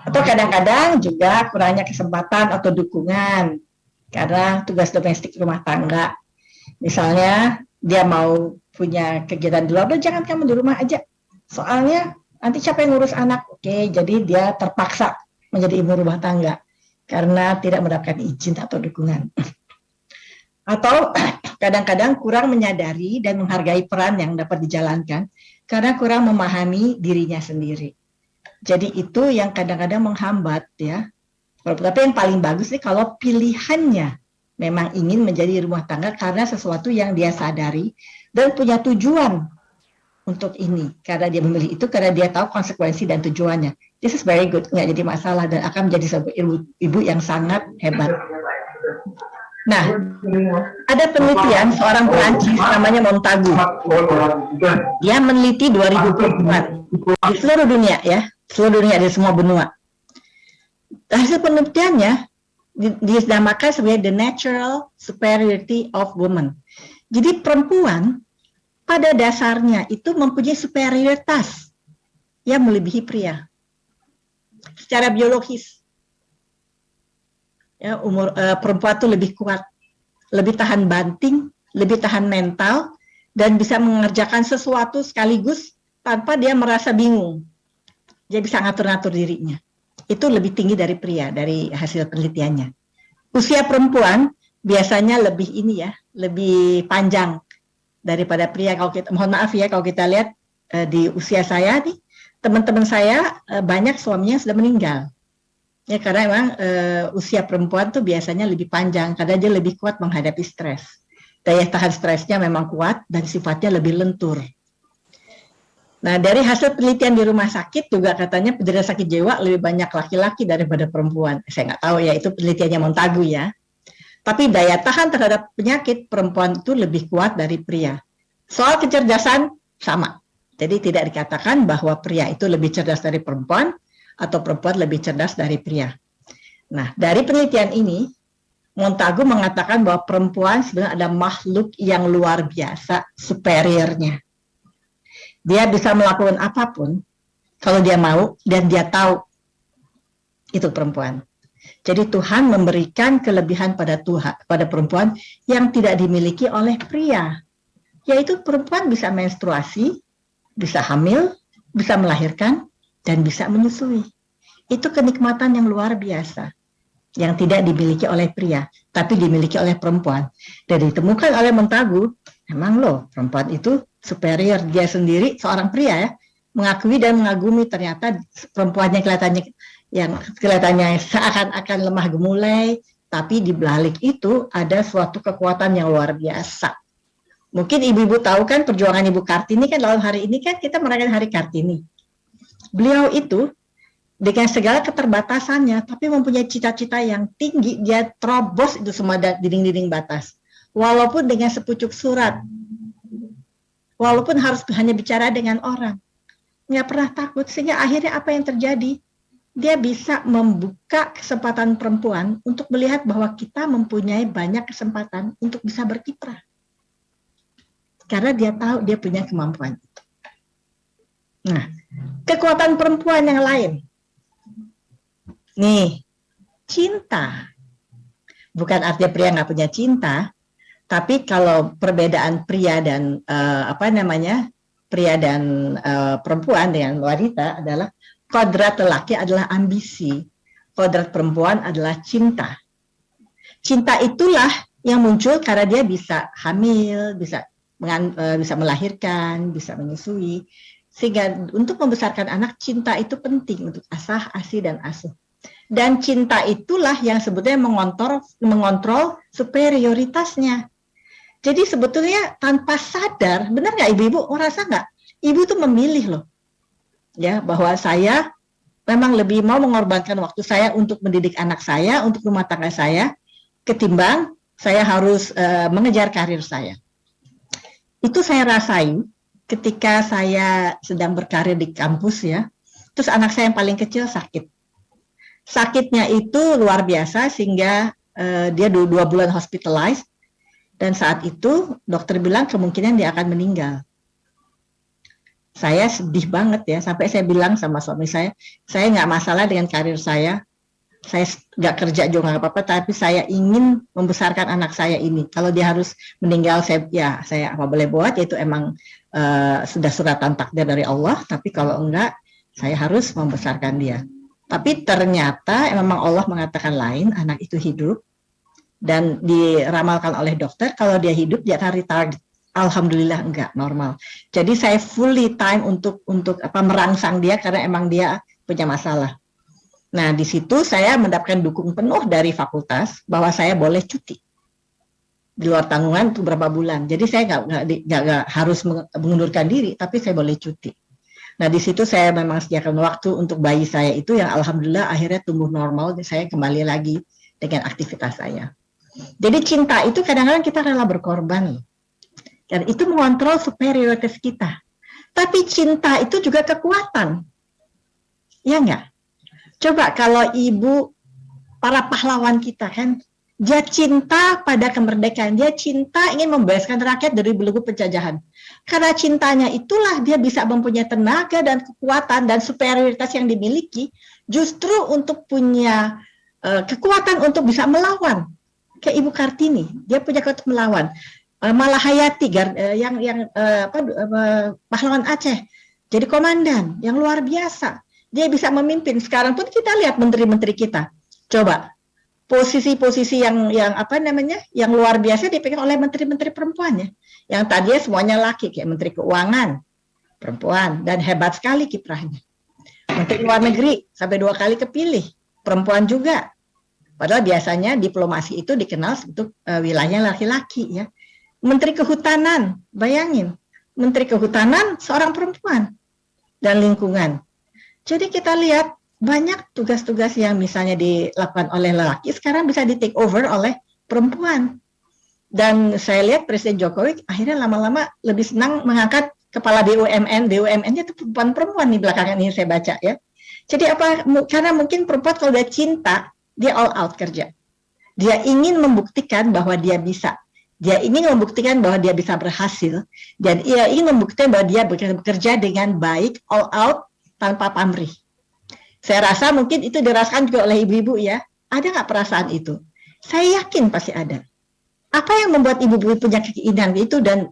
Atau kadang-kadang juga kurangnya kesempatan atau dukungan karena tugas domestik rumah tangga. Misalnya dia mau punya kegiatan di luar, jangan kamu di rumah aja. Soalnya nanti siapa yang ngurus anak? Oke, jadi dia terpaksa menjadi ibu rumah tangga karena tidak mendapatkan izin atau dukungan. Atau kadang-kadang kurang menyadari dan menghargai peran yang dapat dijalankan karena kurang memahami dirinya sendiri. Jadi itu yang kadang-kadang menghambat ya. Tapi yang paling bagus nih kalau pilihannya memang ingin menjadi rumah tangga karena sesuatu yang dia sadari dan punya tujuan untuk ini. Karena dia memilih itu karena dia tahu konsekuensi dan tujuannya. This is very good, nggak jadi masalah dan akan menjadi sebuah ibu yang sangat hebat. Nah, ada penelitian seorang Perancis namanya Montagu. Dia meneliti 2020-an di seluruh dunia ya, seluruh dunia di semua benua. Hasil penelitiannya dinamakan sebagai the natural superiority of women. Jadi perempuan pada dasarnya itu mempunyai superioritas yang melebihi pria secara biologis. Ya, perempuan itu lebih kuat, lebih tahan banting, lebih tahan mental, dan bisa mengerjakan sesuatu sekaligus tanpa dia merasa bingung. Dia bisa ngatur-ngatur dirinya. Itu lebih tinggi dari pria, dari hasil penelitiannya. Usia perempuan biasanya lebih lebih panjang daripada pria. Kalau kita, mohon maaf ya, kalau kita lihat di usia saya nih, teman-teman saya banyak suaminya sudah meninggal. Ya karena memang usia perempuan tuh biasanya lebih panjang karena dia lebih kuat menghadapi stres. Daya tahan stresnya memang kuat dan sifatnya lebih lentur. Nah, dari hasil penelitian di rumah sakit juga katanya penderita sakit jiwa lebih banyak laki-laki daripada perempuan. Saya nggak tahu ya, itu penelitiannya Montagu ya. Tapi daya tahan terhadap penyakit perempuan itu lebih kuat dari pria. Soal kecerdasan sama. Jadi tidak dikatakan bahwa pria itu lebih cerdas dari perempuan atau perempuan lebih cerdas dari pria. Nah, dari penelitian ini Montagu mengatakan bahwa perempuan sebenarnya ada makhluk yang luar biasa, superiornya. Dia bisa melakukan apapun kalau dia mau dan dia tahu. Itu perempuan. Jadi Tuhan memberikan kelebihan pada perempuan yang tidak dimiliki oleh pria. Yaitu perempuan bisa menstruasi, bisa hamil, bisa melahirkan, dan bisa menyusui. Itu kenikmatan yang luar biasa. Yang tidak dimiliki oleh pria, tapi dimiliki oleh perempuan. Dan ditemukan oleh Montagu, memang loh perempuan itu superior. Dia sendiri seorang pria ya, mengakui dan mengagumi ternyata perempuannya kelihatannya seakan-akan lemah gemulai, tapi di balik itu ada suatu kekuatan yang luar biasa. Mungkin ibu-ibu tahu kan perjuangan Ibu Kartini kan dalam hari ini kan kita merayakan Hari Kartini. Beliau itu dengan segala keterbatasannya, tapi mempunyai cita-cita yang tinggi, dia terobos itu semua dinding-dinding batas. Walaupun dengan sepucuk surat, walaupun harus hanya bicara dengan orang, nggak pernah takut, sehingga akhirnya apa yang terjadi? Dia bisa membuka kesempatan perempuan untuk melihat bahwa kita mempunyai banyak kesempatan untuk bisa berkiprah. Karena dia tahu dia punya kemampuan itu. Nah, kekuatan perempuan yang lain. Nih, cinta. Bukan artinya pria nggak punya cinta, tapi kalau perbedaan pria dan pria dan perempuan dengan wanita adalah kodrat lelaki adalah ambisi, kodrat perempuan adalah cinta. Cinta itulah yang muncul karena dia bisa hamil, bisa melahirkan, bisa menyusui. Sehingga untuk membesarkan anak, cinta itu penting untuk asah, asi, dan asuh. Dan cinta itulah yang sebetulnya mengontrol superioritasnya. Jadi sebetulnya tanpa sadar, benar nggak ibu-ibu, merasa nggak? Ibu tuh memilih loh, ya bahwa saya memang lebih mau mengorbankan waktu saya untuk mendidik anak saya, untuk rumah tangga saya, ketimbang saya harus mengejar karir saya. Itu saya rasain ketika saya sedang berkarir di kampus ya, terus anak saya yang paling kecil sakit. Sakitnya itu luar biasa sehingga dia 2 bulan hospitalized, dan saat itu dokter bilang kemungkinan dia akan meninggal. Saya sedih banget ya, sampai saya bilang sama suami saya nggak masalah dengan karir saya nggak kerja juga nggak apa-apa, tapi saya ingin membesarkan anak saya ini. Kalau dia harus meninggal, saya apa boleh buat, yaitu emang sudah suratan takdir dari Allah, tapi kalau enggak, saya harus membesarkan dia. Tapi ternyata memang Allah mengatakan lain, anak itu hidup, dan diramalkan oleh dokter, kalau dia hidup dia akan retarded. Alhamdulillah enggak, normal. Jadi saya fully time untuk merangsang dia karena emang dia punya masalah. Nah, di situ saya mendapatkan dukung penuh dari fakultas bahwa saya boleh cuti di luar tanggungan untuk beberapa bulan. Jadi saya nggak harus mengundurkan diri, tapi saya boleh cuti. Nah, di situ saya memang sediakan waktu untuk bayi saya itu yang alhamdulillah akhirnya tumbuh normal, dan saya kembali lagi dengan aktivitas saya. Jadi cinta itu kadang-kadang kita rela berkorban, dan itu mengontrol superioritas kita. Tapi cinta itu juga kekuatan, ya enggak? Coba kalau ibu, para pahlawan kita kan, dia cinta pada kemerdekaan, dia cinta ingin membebaskan rakyat dari belenggu penjajahan. Karena cintanya itulah dia bisa mempunyai tenaga dan kekuatan dan superioritas yang dimiliki, justru untuk punya kekuatan untuk bisa melawan. Kayak Ibu Kartini, dia punya kekuatan melawan. Malahayati pahlawan Aceh, jadi komandan yang luar biasa. Dia bisa memimpin. Sekarang pun kita lihat menteri-menteri kita. Coba posisi-posisi yang luar biasa dipegang oleh menteri-menteri perempuan ya. Yang tadinya semuanya laki, kayak Menteri Keuangan perempuan, dan hebat sekali kiprahnya. Menteri Luar Negeri sampai 2 kali kepilih, perempuan juga. Padahal biasanya diplomasi itu dikenal untuk wilayah laki-laki ya. Menteri Kehutanan, bayangin, Menteri Kehutanan seorang perempuan dan lingkungan. Jadi kita lihat banyak tugas-tugas yang misalnya dilakukan oleh lelaki sekarang bisa di take over oleh perempuan. Dan saya lihat Presiden Jokowi akhirnya lama-lama lebih senang mengangkat kepala BUMN-nya itu perempuan nih belakangan ini saya baca ya. Jadi apa? Karena mungkin perempuan kalau dia cinta, dia all out kerja. Dia ingin membuktikan bahwa dia bisa. Dia ingin membuktikan bahwa dia bisa berhasil. Dan ia ingin membuktikan bahwa dia bekerja dengan baik, all out, tanpa pamrih. Saya rasa mungkin itu dirasakan juga oleh ibu-ibu ya. Ada nggak perasaan itu? Saya yakin pasti ada. Apa yang membuat ibu-ibu punya keinginan itu dan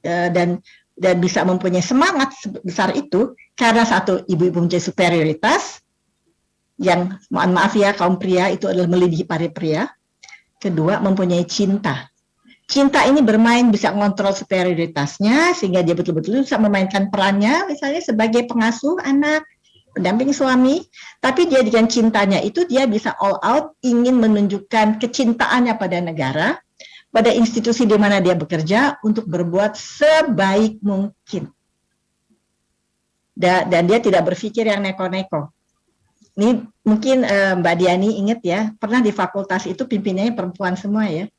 bisa mempunyai semangat besar itu? Karena satu, ibu-ibu mempunyai superioritas, yang mohon maaf ya kaum pria itu adalah melebihi para pria. Kedua, mempunyai cinta. Cinta ini bermain bisa mengontrol superioritasnya sehingga dia betul-betul bisa memainkan perannya misalnya sebagai pengasuh anak, pendamping suami, tapi dia dengan cintanya itu dia bisa all out ingin menunjukkan kecintaannya pada negara, pada institusi di mana dia bekerja untuk berbuat sebaik mungkin. Dan dia tidak berpikir yang neko-neko. Ini mungkin Mbak Diani ingat ya, pernah di fakultas itu pimpinannya perempuan semua ya.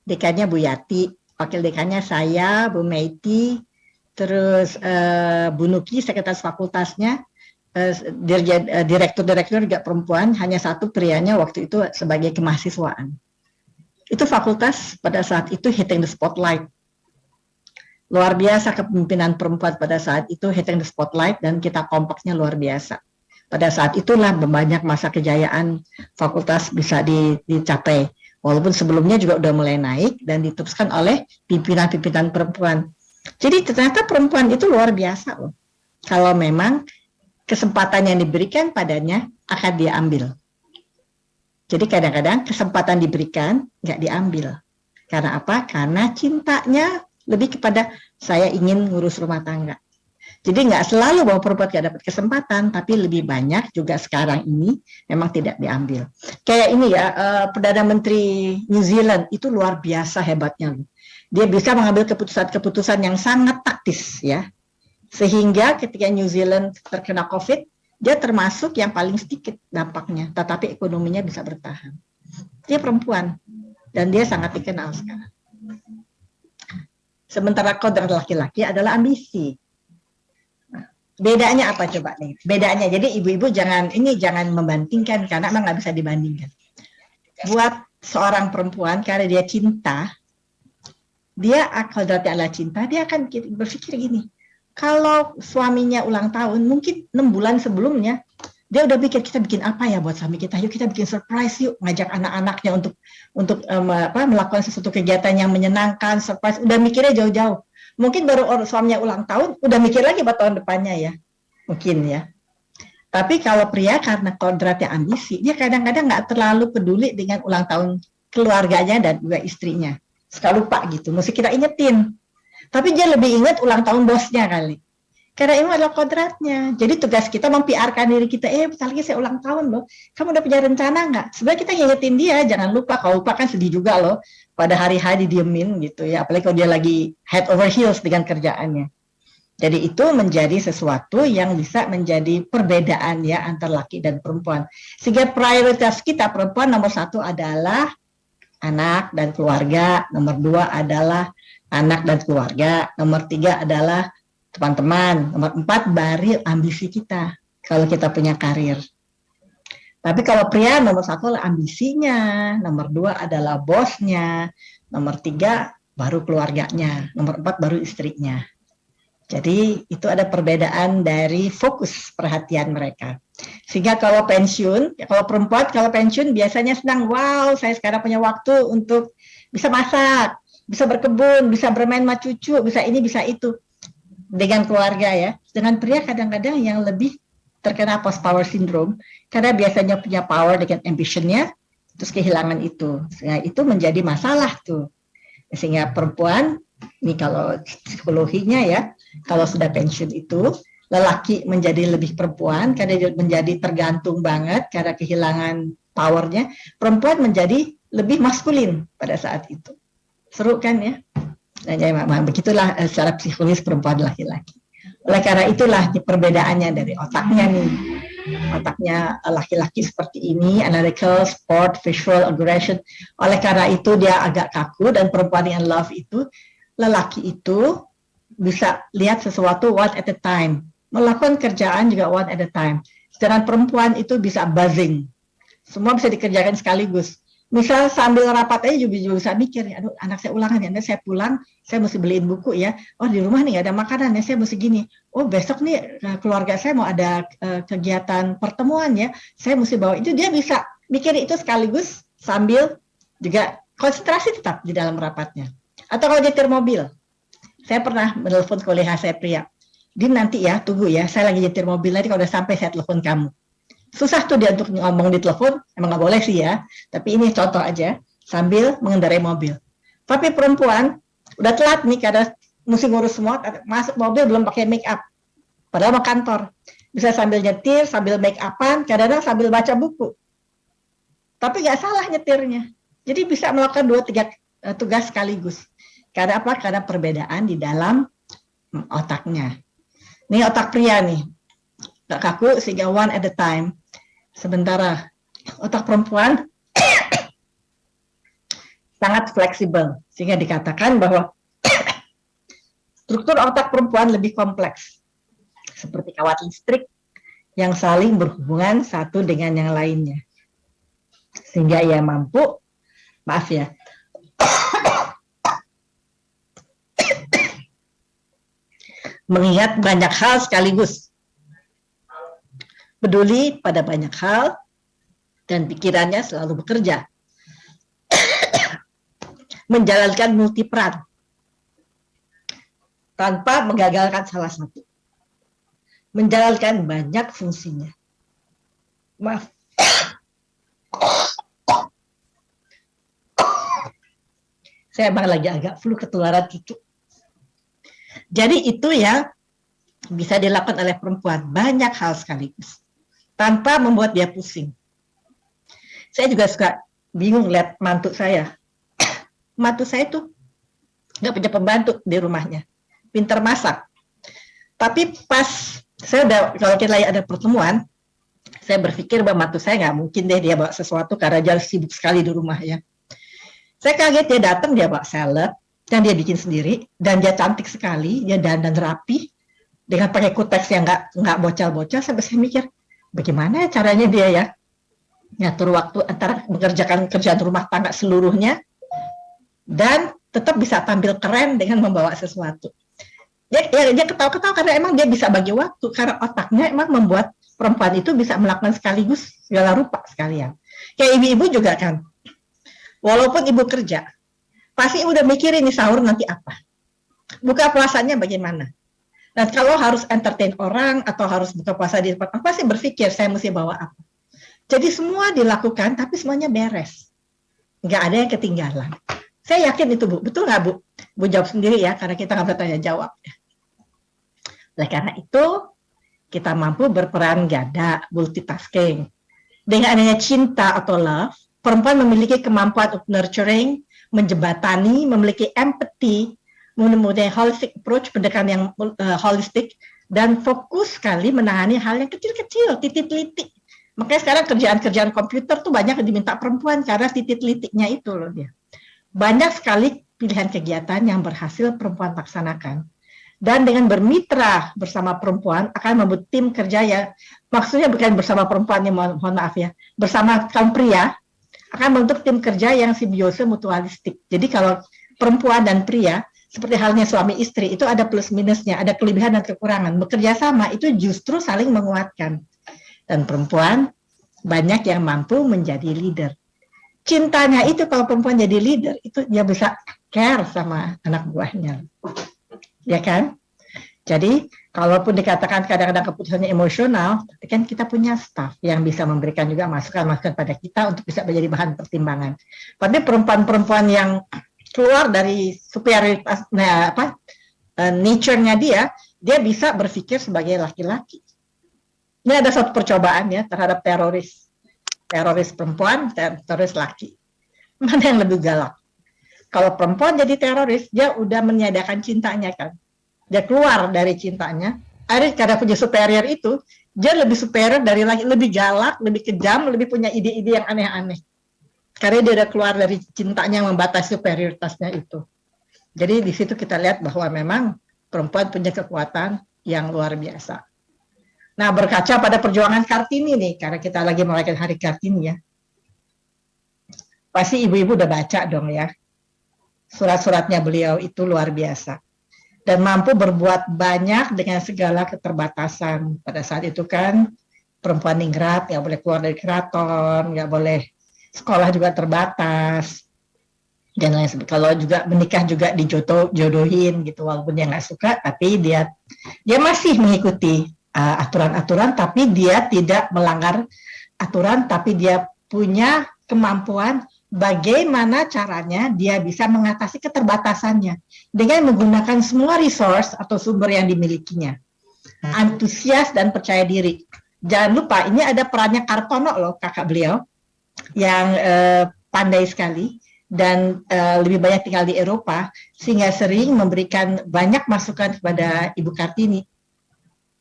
Dekannya Bu Yati, wakil dekannya saya, Bu Meiti, terus Bu Nuki, sekretaris fakultasnya, direktur juga perempuan, hanya satu prianya waktu itu sebagai kemahasiswaan. Itu fakultas pada saat itu hitting the spotlight. Luar biasa kepemimpinan perempuan pada saat itu hitting the spotlight dan kita kompaknya luar biasa. Pada saat itulah banyak masa kejayaan fakultas bisa dicapai. Walaupun sebelumnya juga udah mulai naik dan diteruskan oleh pimpinan-pimpinan perempuan. Jadi ternyata perempuan itu luar biasa loh. Kalau memang kesempatan yang diberikan padanya akan diambil. Jadi kadang-kadang kesempatan diberikan nggak diambil. Karena apa? Karena cintanya lebih kepada saya ingin ngurus rumah tangga. Jadi nggak selalu bahwa perempuan nggak dapat kesempatan, tapi lebih banyak juga sekarang ini memang tidak diambil. Kayak ini ya, Perdana Menteri New Zealand itu luar biasa hebatnya. Dia bisa mengambil keputusan-keputusan yang sangat taktis ya. Sehingga ketika New Zealand terkena COVID, dia termasuk yang paling sedikit dampaknya, tetapi ekonominya bisa bertahan. Dia perempuan, dan dia sangat dikenal sekarang. Sementara kodrat laki-laki adalah ambisi. Nah, bedanya apa coba nih? Bedanya, jadi ibu-ibu jangan membandingkan, karena memang nggak bisa dibandingkan. Buat seorang perempuan, karena dia cinta, dia kodratnya adalah cinta, dia akan berpikir gini, kalau suaminya ulang tahun, mungkin 6 bulan sebelumnya, dia udah pikir kita bikin apa ya buat suami kita, yuk kita bikin surprise yuk, ngajak anak-anaknya untuk melakukan sesuatu kegiatan yang menyenangkan, surprise, udah mikirnya jauh-jauh. Mungkin baru suaminya ulang tahun, udah mikir lagi buat tahun depannya ya, mungkin ya. Tapi kalau pria karena kodratnya ambisi, dia kadang-kadang nggak terlalu peduli dengan ulang tahun keluarganya dan juga istrinya. Suka lupa gitu, mesti kita ingetin. Tapi dia lebih ingat ulang tahun bosnya kali. Karena ini adalah kodratnya. Jadi tugas kita mempiarkan diri kita, bentar lagi saya ulang tahun loh. Kamu udah punya rencana nggak? Sebenarnya kita ngingetin dia, jangan lupa. Kalau lupa kan sedih juga loh. Pada hari-hari diemin gitu ya. Apalagi kalau dia lagi head over heels dengan kerjaannya. Jadi itu menjadi sesuatu yang bisa menjadi perbedaan ya antara laki dan perempuan. Sehingga prioritas kita perempuan nomor 1 adalah anak dan keluarga. Nomor 2 adalah anak dan keluarga, nomor 3 adalah teman-teman, nomor 4 baru ambisi kita kalau kita punya karir. Tapi kalau pria nomor 1 adalah ambisinya, nomor 2 adalah bosnya, nomor 3 baru keluarganya, nomor 4 baru istrinya. Jadi itu ada perbedaan dari fokus perhatian mereka. Sehingga kalau pensiun, kalau perempuan kalau pensiun biasanya senang, wow saya sekarang punya waktu untuk bisa masak, bisa berkebun, bisa bermain sama cucu, bisa ini, bisa itu. Dengan keluarga ya. Dengan pria kadang-kadang yang lebih terkena post-power syndrome, karena biasanya punya power dengan ambitionnya, terus kehilangan itu. Sehingga itu menjadi masalah tuh. Sehingga perempuan, ini kalau psikologinya ya, kalau sudah pensiun itu, lelaki menjadi lebih perempuan karena dia menjadi tergantung banget karena kehilangan powernya, perempuan menjadi lebih maskulin pada saat itu. Seru kan ya? Nah, ya, begitulah secara psikologis perempuan dan laki-laki. Oleh karena itulah perbedaannya dari otaknya nih. Otaknya laki-laki seperti ini, analytical, sport, visual, aggression. Oleh karena itu dia agak kaku, dan perempuan yang love itu, lelaki itu bisa lihat sesuatu one at a time. Melakukan kerjaan juga one at a time. Sedangkan perempuan itu bisa buzzing. Semua bisa dikerjakan sekaligus. Misal sambil rapat aja juga bisa mikir, aduh anak saya ulangan ya, nanti saya pulang, saya mesti beliin buku ya, oh di rumah nih nggak ada makanan ya, saya mesti gini, oh besok nih keluarga saya mau ada kegiatan pertemuan ya, saya mesti bawa itu, dia bisa mikir itu sekaligus sambil juga konsentrasi tetap di dalam rapatnya. Atau kalau nyetir mobil, saya pernah menelpon kolega saya pria, Din nanti ya, tunggu ya, saya lagi nyetir mobil, nanti kalau udah sampai saya telepon kamu. Susah tuh dia untuk ngomong di telepon, emang nggak boleh sih ya, tapi ini contoh aja, sambil mengendarai mobil. Tapi perempuan, udah telat nih, karena mesti ngurus semua, masuk mobil belum pakai make up, padahal mau kantor. Bisa sambil nyetir, sambil make up-an, kadang-kadang sambil baca buku. Tapi nggak salah nyetirnya. Jadi bisa melakukan 2-3 tugas sekaligus. Karena apa? Karena perbedaan di dalam otaknya. Ini otak pria nih, nggak kaku sehingga one at a time. Sementara otak perempuan sangat fleksibel, sehingga dikatakan bahwa struktur otak perempuan lebih kompleks, seperti kawat listrik yang saling berhubungan satu dengan yang lainnya, sehingga ia mampu, maaf ya, mengingat banyak hal sekaligus, peduli pada banyak hal, dan pikirannya selalu bekerja. Menjalankan multiperan, tanpa menggagalkan salah satu. Menjalankan banyak fungsinya. Maaf. Saya emang lagi agak flu ketularan cucu. Jadi itu ya bisa dilakukan oleh perempuan, banyak hal sekaligus, tanpa membuat dia pusing. Saya juga suka bingung lihat mantu saya. Mantu saya tuh nggak punya pembantu di rumahnya, pintar masak. Tapi pas saya udah, kalau kita lagi ada pertemuan, saya berpikir bahwa mantu saya nggak mungkin deh dia bawa sesuatu karena dia sibuk sekali di rumah ya. Saya kaget dia datang, dia bawa salad, dan dia bikin sendiri, dan dia cantik sekali, dia dandan rapi, dengan pakai kutex yang nggak bocel-bocel. Sampai saya mikir, bagaimana caranya dia ya ngatur waktu antara mengerjakan kerjaan rumah tangga seluruhnya dan tetap bisa tampil keren dengan membawa sesuatu. Dia ketawa-ketawa karena emang dia bisa bagi waktu, karena otaknya emang membuat perempuan itu bisa melakukan sekaligus segala rupa sekalian. Kayak ibu-ibu juga kan, walaupun ibu kerja, pasti udah mikirin nih sahur nanti apa, buka puasanya bagaimana. Dan kalau harus entertain orang atau harus buka puasa di tempat, pasti berpikir saya mesti bawa apa. Jadi semua dilakukan, tapi semuanya beres. Nggak ada yang ketinggalan. Saya yakin itu, Bu. Betul nggak, Bu? Bu jawab sendiri ya, karena kita nggak bertanya jawab. Oleh karena itu, kita mampu berperan ganda, multitasking. Dengan adanya cinta atau love, perempuan memiliki kemampuan untuk nurturing, menjembatani, memiliki empathy, mempunyai holistic approach, pendekatan yang holistik, dan fokus sekali menangani hal yang kecil-kecil, titik-titik. Makanya sekarang kerjaan-kerjaan komputer tuh banyak yang diminta perempuan karena titik-titiknya itu loh dia. Banyak sekali pilihan kegiatan yang berhasil perempuan laksanakan. Dan dengan bermitra bersama perempuan akan membuat tim kerja yang, maksudnya bukan bersama perempuan, yang mohon maaf ya, bersama kaum pria akan membentuk tim kerja yang simbiose mutualistik. Jadi kalau perempuan dan pria, seperti halnya suami istri, itu ada plus minusnya, ada kelebihan dan kekurangan. Bekerja sama itu justru saling menguatkan. Dan perempuan banyak yang mampu menjadi leader. Cintanya itu kalau perempuan jadi leader, itu dia bisa care sama anak buahnya. Ya kan? Jadi, kalaupun dikatakan kadang-kadang keputusannya emosional, tapi kan kita punya staff yang bisa memberikan juga masukan-masukan pada kita untuk bisa menjadi bahan pertimbangan. Tapi perempuan-perempuan yang keluar dari superioritas, nature-nya dia, dia bisa berpikir sebagai laki-laki. Ini ada satu percobaan ya terhadap teroris perempuan, teroris laki. Mana yang lebih galak? Kalau perempuan jadi teroris, dia udah meniadakan cintanya kan. Dia keluar dari cintanya. Akhirnya karena punya superior itu, dia lebih superior dari laki, lebih galak, lebih kejam, lebih punya ide-ide yang aneh-aneh. Karena dia udah keluar dari cintanya yang membatasi superioritasnya itu. Jadi di situ kita lihat bahwa memang perempuan punya kekuatan yang luar biasa. Nah, berkaca pada perjuangan Kartini nih, karena kita lagi merayakan Hari Kartini ya. Pasti ibu-ibu udah baca dong ya. Surat-suratnya beliau itu luar biasa. Dan mampu berbuat banyak dengan segala keterbatasan. Pada saat itu kan perempuan ningrat, nggak boleh keluar dari keraton, nggak boleh sekolah juga terbatas. Dan lain sebagainya. Kalau juga menikah juga dijodohin gitu, walaupun dia nggak suka, tapi dia masih mengikuti aturan-aturan, tapi dia tidak melanggar aturan, tapi dia punya kemampuan bagaimana caranya dia bisa mengatasi keterbatasannya dengan menggunakan semua resource atau sumber yang dimilikinya. Antusias dan percaya diri. Jangan lupa, ini ada perannya Kartono loh, kakak beliau, yang pandai sekali dan lebih banyak tinggal di Eropa, sehingga sering memberikan banyak masukan kepada Ibu Kartini.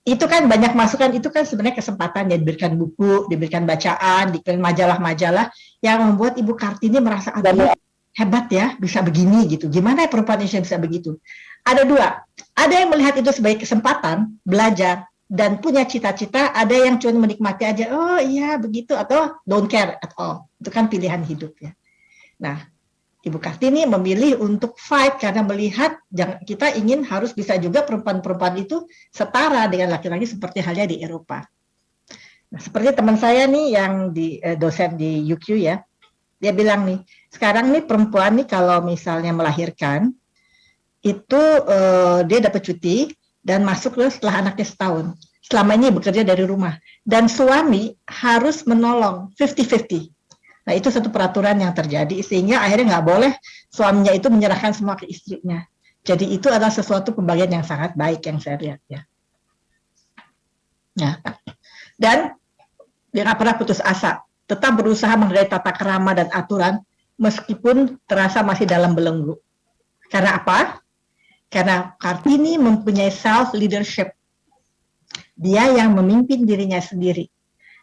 Itu kan banyak masukan, itu kan sebenarnya kesempatan ya, diberikan buku, diberikan bacaan, diberikan majalah-majalah yang membuat Ibu Kartini merasa hebat ya, bisa begini gitu. Gimana ya perempuan Indonesia bisa begitu? Ada dua, ada yang melihat itu sebagai kesempatan belajar dan punya cita-cita, ada yang cuma menikmati aja, oh iya begitu, atau don't care at all. Itu kan pilihan hidup ya. Nah, Ibu Kartini memilih untuk fight karena melihat kita ingin harus bisa juga perempuan-perempuan itu setara dengan laki-laki seperti halnya di Eropa. Nah, seperti teman saya nih yang dosen di UQ ya, dia bilang nih, sekarang nih perempuan nih kalau misalnya melahirkan, itu dia dapat cuti dan masuk setelah anaknya setahun. Selama ini bekerja dari rumah. Dan suami harus menolong 50-50. Nah, itu satu peraturan yang terjadi, sehingga akhirnya nggak boleh suaminya itu menyerahkan semua ke istrinya. Jadi itu adalah sesuatu pembagian yang sangat baik yang saya lihat ya. Nah, dan dia nggak pernah putus asa, tetap berusaha menghargai tata krama dan aturan, meskipun terasa masih dalam belenggu. Karena apa? Karena Kartini mempunyai self-leadership. Dia yang memimpin dirinya sendiri.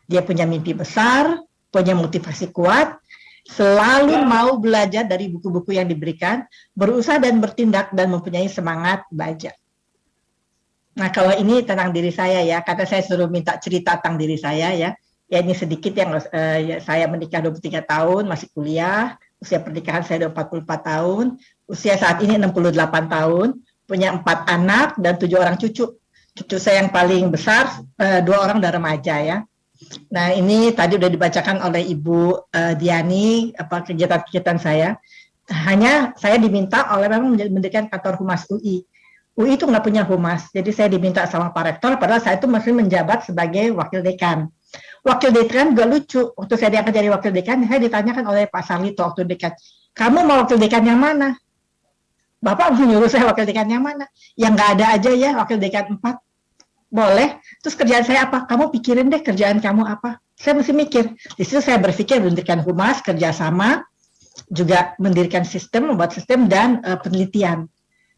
Dia punya mimpi besar, punya motivasi kuat, selalu mau belajar dari buku-buku yang diberikan, berusaha dan bertindak, dan mempunyai semangat belajar. Nah, kalau ini tentang diri saya ya, karena saya suruh minta cerita tentang diri saya ya. Ya ini sedikit yang saya menikah 23 tahun, masih kuliah, usia pernikahan saya 44 tahun, usia saat ini 68 tahun, punya 4 anak dan 7 orang cucu. Cucu saya yang paling besar, 2 orang udah remaja ya. Nah, ini tadi udah dibacakan oleh Ibu Diani kegiatan-kegiatan saya. Hanya saya diminta oleh memang mendirikan kantor Humas UI. UI itu nggak punya humas, jadi saya diminta sama Pak Rektor, padahal saya itu masih menjabat sebagai wakil dekan. Wakil dekan gak lucu, waktu saya diangkat jadi wakil dekan, saya ditanyakan oleh Pak Sarlito wakil dekan, kamu mau wakil dekan yang mana? Bapak menyuruh saya wakil dekan yang mana? Yang nggak ada aja ya, wakil dekan 4. Boleh, terus kerjaan saya apa? Kamu pikirin deh kerjaan kamu apa? Saya mesti mikir. Di situ saya berpikir mendirikan humas, kerjasama, juga mendirikan sistem, membuat sistem dan penelitian.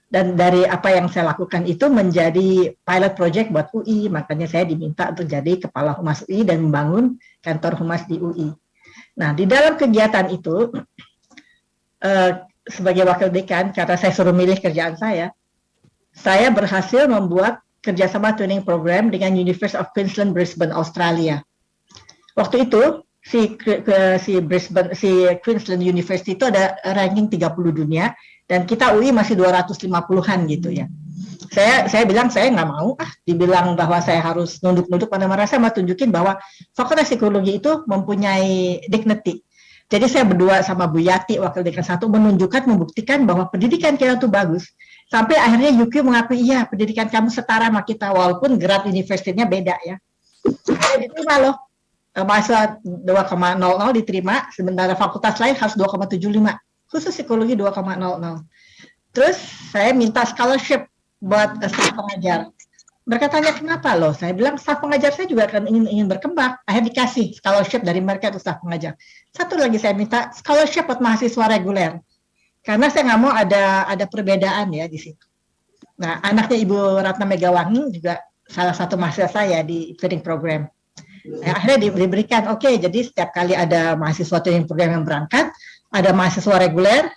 Dan dari apa yang saya lakukan itu menjadi pilot project buat UI, makanya saya diminta untuk jadi kepala humas UI dan membangun kantor humas di UI. Nah, di dalam kegiatan itu, sebagai wakil dekan, karena saya suruh milih kerjaan saya berhasil membuat kerjasama training program dengan University of Queensland, Brisbane, Australia. Waktu itu si Queensland University itu ada ranking 30 dunia dan kita UI masih 250-an gitu ya. Saya bilang saya nggak mau dibilang bahwa saya harus nunduk-nunduk, pada merasa mau tunjukin bahwa Fakultas Psikologi itu mempunyai dignity. Jadi saya berdua sama Bu Yati wakil dekan 1 menunjukkan, membuktikan bahwa pendidikan kita itu bagus. Sampai akhirnya UQ mengakui, iya pendidikan kamu setara sama kita, walaupun grade universitasnya beda ya. Saya diterima loh, masa 2,00 diterima, sementara fakultas lain harus 2,75, khusus psikologi 2,00. Terus saya minta scholarship buat staf pengajar. Mereka tanya kenapa loh, saya bilang staf pengajar saya juga akan ingin berkembang. Akhirnya dikasih scholarship dari mereka untuk staf pengajar. Satu lagi saya minta scholarship buat mahasiswa reguler, karena saya nggak mau ada perbedaan ya di situ. Nah, anaknya Ibu Ratna Megawangi juga salah satu mahasiswa saya di training program. Nah, akhirnya diberikan, oke, jadi setiap kali ada mahasiswa training program yang berangkat, ada mahasiswa reguler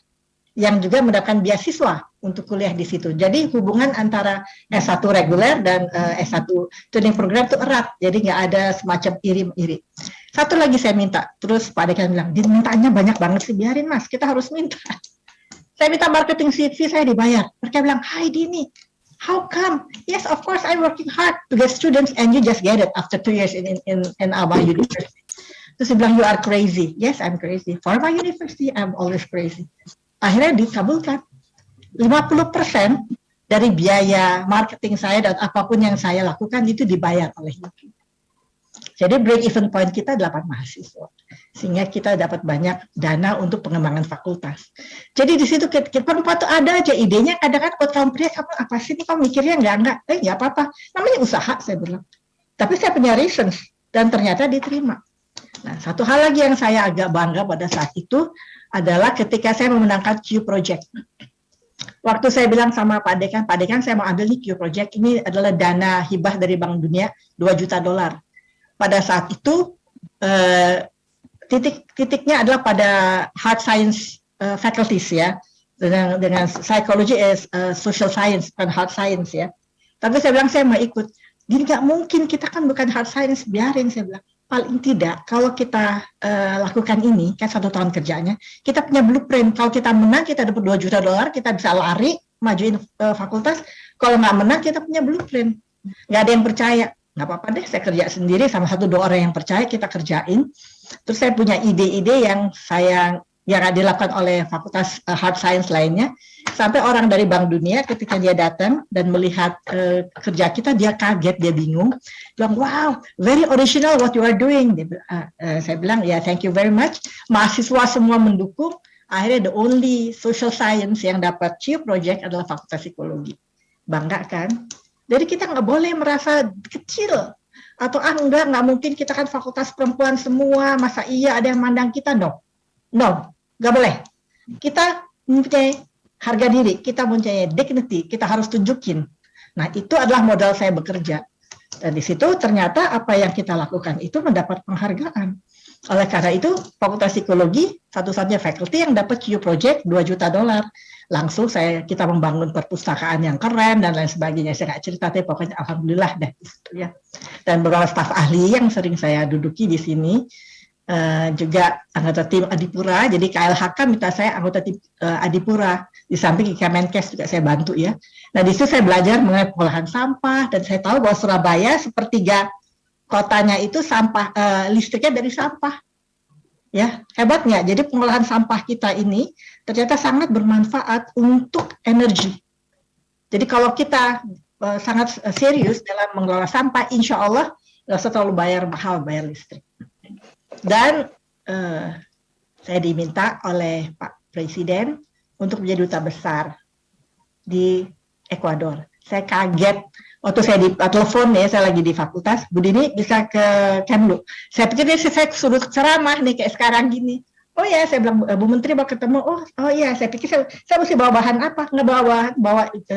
yang juga mendapatkan beasiswa untuk kuliah di situ. Jadi hubungan antara S1 reguler dan S1 training program itu erat. Jadi nggak ada semacam iri-iri. Satu lagi saya minta, terus Pak Dekan bilang, mintanya banyak banget sih, biarin Mas, kita harus minta. Saya minta marketing CV, saya dibayar. Mereka bilang, hi Dini, how come? Yes, of course I'm working hard to get students and you just get it after 2 years in our university. Terus dia bilang, you are crazy. Yes, I'm crazy. For my university, I'm always crazy. Akhirnya dikabulkan. 50% dari biaya marketing saya dan apapun yang saya lakukan itu dibayar oleh UPI. Jadi break even point kita 8 mahasiswa. Sehingga kita dapat banyak dana untuk pengembangan fakultas. Jadi di situ perempuan tuh ada aja idenya, kadang-kadang buat kamu pria, kamu apa sih ini, kamu mikirnya enggak, nggak apa-apa. Namanya usaha, saya bilang. Tapi saya punya reasons, dan ternyata diterima. Nah, satu hal lagi yang saya agak bangga pada saat itu, adalah ketika saya memenangkan Q Project. Waktu saya bilang sama Pak Dekan saya mau ambil nih Q Project, ini adalah dana hibah dari Bank Dunia, $2 juta. Pada saat itu, titiknya adalah pada hard science faculties ya, dengan psychology as social science, bukan hard science ya. Tapi saya bilang saya mau ikut. Jadi nggak mungkin, kita kan bukan hard science, biarin, saya bilang. Paling tidak, kalau kita lakukan ini, kan 1 tahun kerjanya, kita punya blueprint. Kalau kita menang, kita dapat $2 juta, kita bisa lari, majuin fakultas. Kalau nggak menang, kita punya blueprint. Nggak ada yang percaya. Nggak apa-apa deh, saya kerja sendiri, sama 1-2 orang yang percaya, kita kerjain. Terus saya punya ide-ide yang dilakukan oleh fakultas hard science lainnya, sampai orang dari Bank Dunia ketika dia datang dan melihat kerja kita, dia kaget, dia bingung, bilang, wow, very original what you are doing. Saya bilang, ya, thank you very much. Mahasiswa semua mendukung. Akhirnya the only social science yang dapat Q Project adalah Fakultas Psikologi. Bangga kan? Jadi kita nggak boleh merasa kecil. Atau nggak mungkin, kita kan fakultas perempuan semua, masa iya ada yang mandang kita? No, nggak boleh. Kita mempunyai harga diri, kita mempunyai dignity, kita harus tunjukin. Nah, itu adalah modal saya bekerja. Dan di situ ternyata apa yang kita lakukan itu mendapat penghargaan. Oleh karena itu, Fakultas Psikologi satu-satunya faculty yang dapat Q Project $2 juta. Langsung kita membangun perpustakaan yang keren dan lain sebagainya. Saya nggak cerita, tapi pokoknya alhamdulillah deh gitu ya. Dan beberapa staf ahli yang sering saya duduki di sini, juga anggota tim Adipura. Jadi KLHK minta saya anggota tim Adipura, di samping Kemenkes juga saya bantu ya. Nah, di situ saya belajar mengenai pengolahan sampah, dan saya tahu bahwa Surabaya sepertiga kotanya itu sampah, listriknya dari sampah. Ya, hebat nggak? Jadi pengolahan sampah kita ini ternyata sangat bermanfaat untuk energi. Jadi kalau kita sangat serius dalam mengelola sampah, insya Allah nggak usah terlalu mahal bayar listrik. Dan saya diminta oleh Pak Presiden untuk menjadi duta besar di Ekuador. Saya kaget waktu saya telepon ya, saya lagi di fakultas, Bu Dini bisa ke Kemlu. Saya pikir saya suruh ceramah nih kayak sekarang gini. Oh ya, saya bilang, Bu Menteri mau ketemu. Oh iya, saya pikir saya mesti bawa bahan apa? Nggak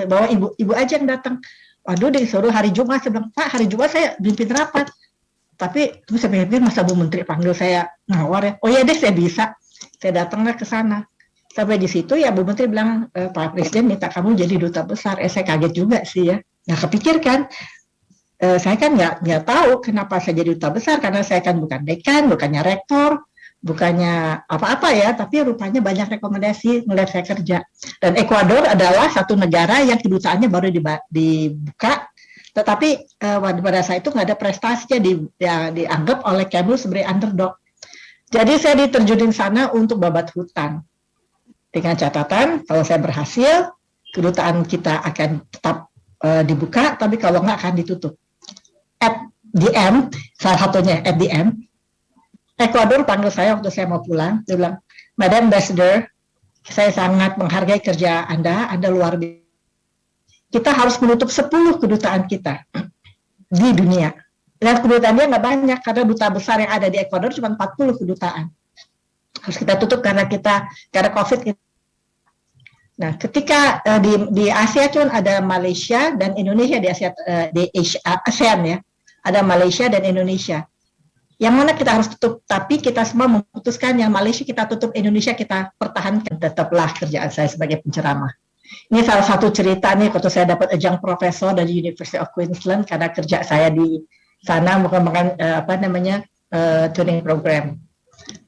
bawa ibu aja yang datang. Waduh, disuruh hari Jumat. Saya bilang, Pak, hari Jumat saya pimpin rapat. Tapi terus saya pikir, masa Bu Menteri panggil saya ngawar ya? Oh iya deh, saya bisa. Saya datanglah ke sana. Sampai di situ ya Bu Menteri bilang, Pak Presiden minta kamu jadi duta besar. Saya kaget juga sih ya. Nggak kepikirkan. Saya kan nggak tahu kenapa saya jadi duta besar, karena saya kan bukan dekan, bukannya rektor, bukannya apa-apa ya, tapi rupanya banyak rekomendasi melihat saya kerja. Dan Ekuador adalah satu negara yang kedutaannya baru dibuka, tetapi pada saat itu nggak ada prestasinya, dianggap oleh Kemlu sebagai underdog. Jadi saya diterjunin sana untuk babat hutan. Dengan catatan, kalau saya berhasil, kedutaan kita akan tetap dibuka, tapi kalau nggak akan ditutup. At the end, salah satunya at the end, Ekuador panggil saya waktu saya mau pulang, dia bilang, Madam Ambassador, saya sangat menghargai kerja Anda luar biasa. kita harus menutup 10 kedutaan kita di dunia. Dan kedutaan dia nggak banyak, karena duta besar yang ada di Ekuador cuma 40 kedutaan. Harus kita tutup karena COVID. Nah, ketika di Asia cuma ada Malaysia dan Indonesia di ASEAN ya, ada Malaysia dan Indonesia. Yang mana kita harus tutup, tapi kita semua memutuskan yang Malaysia kita tutup, Indonesia kita pertahankan. Tetaplah kerjaan saya sebagai penceramah. Ini salah satu cerita nih, waktu saya dapat ajang profesor dari University of Queensland karena kerja saya di sana mengembangkan training program.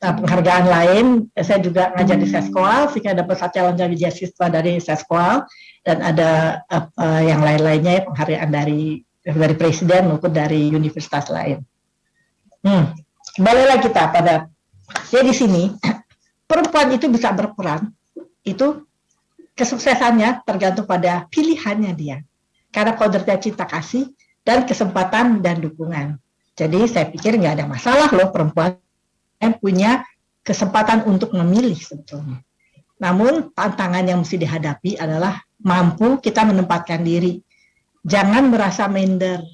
Nah, penghargaan lain, saya juga ngajar di Seskoal, sehingga dapat satu calon jadi beasiswa dari Seskoal, dan ada yang lain-lainnya penghargaan dari presiden maupun dari universitas lain. Kembalilah kita pada, ya di sini perempuan itu bisa berperan, itu kesuksesannya tergantung pada pilihannya dia, karena kodratnya cinta kasih dan kesempatan dan dukungan. Jadi saya pikir nggak ada masalah loh perempuan yang punya kesempatan untuk memilih sebetulnya. Namun tantangan yang mesti dihadapi adalah mampu kita menempatkan diri. Jangan merasa minder.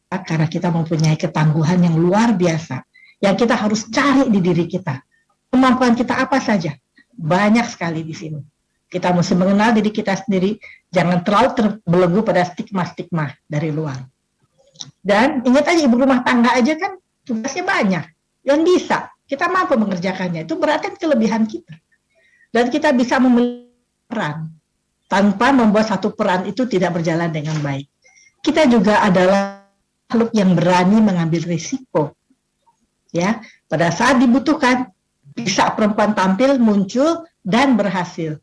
Karena kita mempunyai ketangguhan yang luar biasa. Yang kita harus cari di diri kita. Kemampuan kita apa saja? Banyak sekali di sini. Kita mesti mengenal diri kita sendiri. Jangan terlalu terbelenggu pada stigma-stigma dari luar. Dan ingat aja, ibu rumah tangga aja kan tugasnya banyak. Yang bisa, kita mampu mengerjakannya. Itu berarti kelebihan kita. Dan kita bisa memiliki peran. Tanpa membuat satu peran itu tidak berjalan dengan baik. Kita juga adalah makhluk yang berani mengambil risiko. Ya, pada saat dibutuhkan, bisa perempuan tampil, muncul, dan berhasil.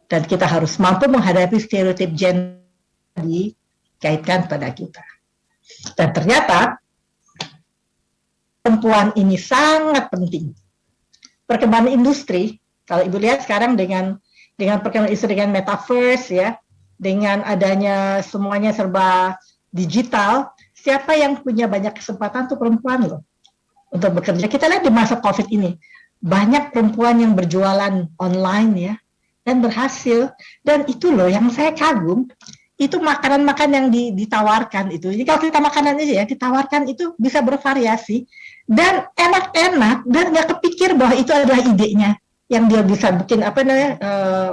Dan kita harus mampu menghadapi stereotip gender dikaitkan pada kita. Dan ternyata perempuan ini sangat penting. Perkembangan industri, kalau ibu lihat sekarang dengan perkembangan industri, dengan metaverse ya, dengan adanya semuanya serba digital, siapa yang punya banyak kesempatan tuh perempuan loh untuk bekerja. Kita lihat di masa COVID ini, banyak perempuan yang berjualan online ya, dan berhasil. Dan itu loh yang saya kagum, itu makanan-makanan yang ditawarkan itu. Jadi kalau kita makanan aja ya, ditawarkan itu bisa bervariasi, dan enak-enak, dan nggak kepikir bahwa itu adalah idenya. Yang dia bisa bikin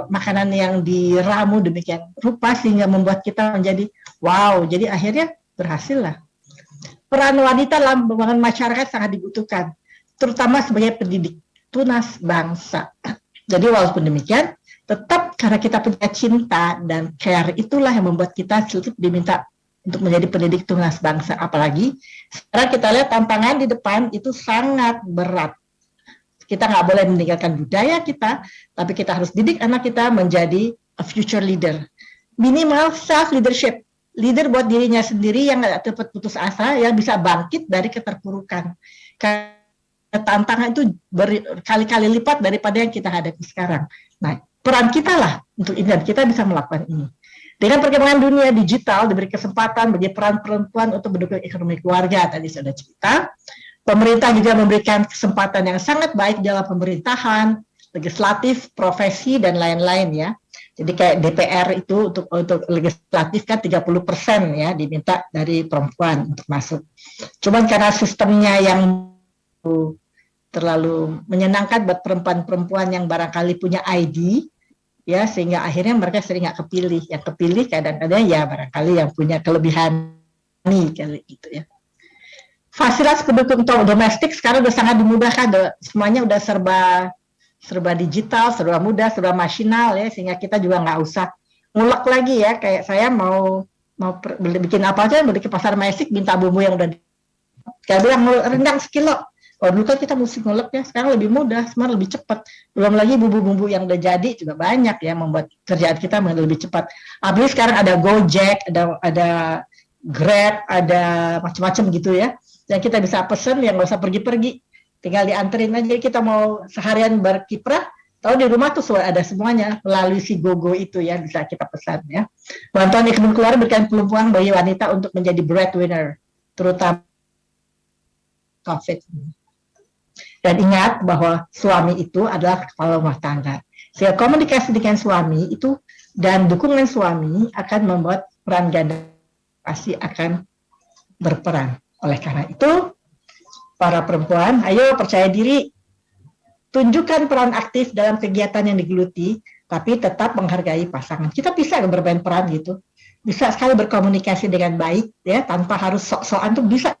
makanan yang diramu demikian rupa, sehingga membuat kita menjadi wow. Jadi akhirnya berhasil lah. Peran wanita dalam pembangunan masyarakat sangat dibutuhkan, terutama sebagai pendidik tunas bangsa. Jadi walaupun demikian, tetap karena kita punya cinta dan care, itulah yang membuat kita diminta untuk menjadi pendidik tunas bangsa. Apalagi sekarang kita lihat tantangan di depan itu sangat berat. Kita nggak boleh meninggalkan budaya kita, tapi kita harus didik anak kita menjadi a future leader. Minimal self leadership. Leader buat dirinya sendiri yang nggak cepat putus asa, yang bisa bangkit dari keterpurukan. Karena tantangan itu berkali-kali lipat daripada yang kita hadapi sekarang. Nah, peran kita lah untuk ini, dan kita bisa melakukan ini. Dengan perkembangan dunia digital, diberi kesempatan bagi peran perempuan untuk mendukung ekonomi keluarga, tadi sudah cerita. Pemerintah juga memberikan kesempatan yang sangat baik dalam pemerintahan, legislatif, profesi, dan lain-lain ya. Jadi kayak DPR itu untuk legislatif kan 30% ya diminta dari perempuan untuk masuk. Cuman karena sistemnya yang terlalu menyenangkan buat perempuan-perempuan yang barangkali punya ID, ya, sehingga akhirnya mereka sering nggak kepilih. Yang kepilih kadang-kadang ya barangkali yang punya kelebihan nih kali gitu ya. Fasilitas pendukung domestik sekarang udah sangat dimudahkan, semuanya udah serba digital, serba mudah, serba masinal ya, sehingga kita juga nggak usah ngulek lagi ya. Kayak saya mau bikin apa aja, beli ke pasar Mesik, minta bumbu yang udah kayak bilang rendang sekilo. Kalau dulu kan kita mesti ngulek ya, sekarang lebih mudah, semua lebih cepat. Belum lagi bumbu-bumbu yang udah jadi juga banyak ya, membuat kerjaan kita lebih cepat. Apalagi sekarang ada Gojek, ada Grab, ada macam-macam gitu ya. Dan kita bisa pesen yang nggak usah pergi-pergi, tinggal dianterin aja. Kita mau seharian berkiprah, tahu di rumah tuh ada semuanya melalui si GoGo itu ya, bisa kita pesan ya. Bantuan ekonomi keluarga berikan peluang bagi wanita untuk menjadi breadwinner, terutama COVID. Dan ingat bahwa suami itu adalah kepala rumah tangga. Sehingga komunikasi dengan suami itu Dan dukungan suami akan membuat peran ganda pasti akan berperan. Oleh karena itu, para perempuan, ayo percaya diri, tunjukkan peran aktif dalam kegiatan yang digeluti, tapi tetap menghargai pasangan. Kita bisa bermain peran gitu, bisa sekali berkomunikasi dengan baik, ya, tanpa harus sok-sokan tuh bisa.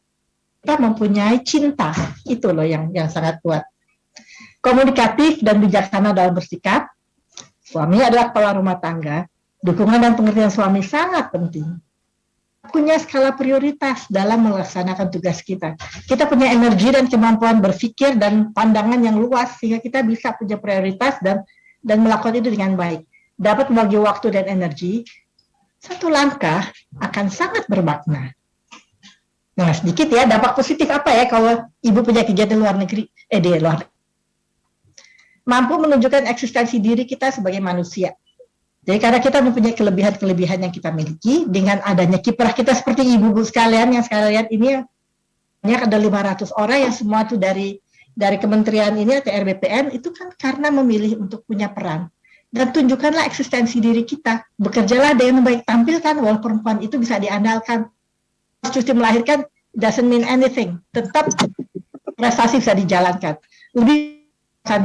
Kita mempunyai cinta, itu loh yang sangat kuat. Komunikatif dan bijaksana dalam bersikap. Suami adalah kepala rumah tangga. Dukungan dan pengertian suami sangat penting. Punya skala prioritas dalam melaksanakan tugas kita. Kita punya energi dan kemampuan berpikir dan pandangan yang luas sehingga kita bisa punya prioritas dan melakukan itu dengan baik. Dapat membagi waktu dan energi. Satu langkah akan sangat bermakna. Nah, sedikit ya, dampak positif apa ya kalau ibu punya kegiatan luar negeri, di luar negeri. Mampu menunjukkan eksistensi diri kita sebagai manusia. Jadi karena kita mempunyai kelebihan-kelebihan yang kita miliki, dengan adanya kiprah kita seperti ibu-ibu sekalian yang sekalian ini, ada 500 orang yang semua itu dari kementerian ini atau RBPN, itu kan karena memilih untuk punya peran. Dan tunjukkanlah eksistensi diri kita. Bekerjalah dengan baik, tampilkan bahwa perempuan itu bisa diandalkan. Cuti melahirkan doesn't mean anything. Tetap prestasi bisa dijalankan. Lebih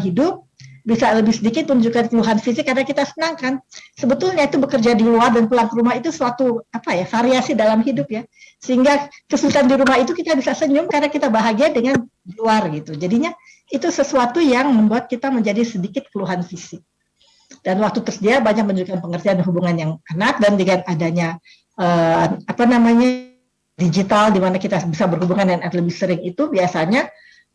hidup, bisa lebih sedikit menunjukkan keluhan fisik karena kita senang kan. Sebetulnya itu bekerja di luar dan pulang ke rumah itu suatu variasi dalam hidup ya. Sehingga kesulitan di rumah itu kita bisa senyum karena kita bahagia dengan luar gitu. Jadinya itu sesuatu yang membuat kita menjadi sedikit keluhan fisik. Dan waktu tersedia banyak menunjukkan pengertian hubungan yang enak, dan dengan adanya digital di mana kita bisa berhubungan dan lebih sering itu biasanya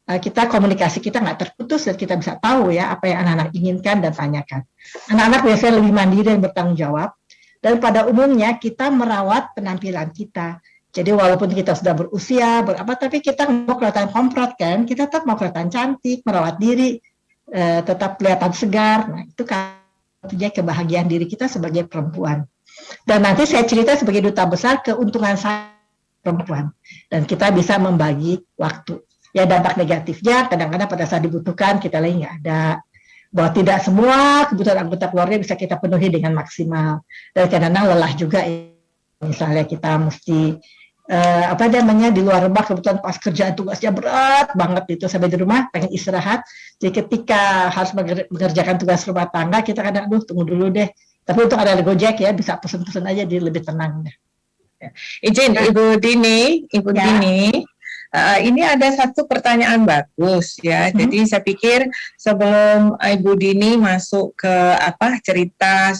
kita komunikasi kita nggak terputus dan kita bisa tahu ya apa yang anak-anak inginkan dan tanyakan. Anak-anak biasanya lebih mandiri dan bertanggung jawab, dan pada umumnya kita merawat penampilan kita. Jadi walaupun kita sudah berusia tapi kita mau kelihatan komprot kan, kita tetap mau kelihatan cantik, merawat diri, tetap kelihatan segar. Nah itu kan punya kebahagiaan diri kita sebagai perempuan. Dan nanti saya cerita sebagai duta besar keuntungan saya perempuan, dan kita bisa membagi waktu. Ya dampak negatifnya kadang-kadang pada saat dibutuhkan kita lagi nggak ada, bahwa tidak semua kebutuhan anggota keluarga bisa kita penuhi dengan maksimal, dan kadang-kadang lelah juga. Misalnya kita mesti di luar rumah, kebetulan pas kerjaan tugasnya berat banget itu, sampai di rumah pengen istirahat, jadi ketika harus mengerjakan tugas rumah tangga kita kadang tunggu dulu deh, tapi untuk ada Gojek ya bisa pesen-pesen aja, jadi lebih tenang deh. Izin Ibu Dini, ini ada satu pertanyaan bagus ya. Jadi saya pikir sebelum Ibu Dini masuk ke cerita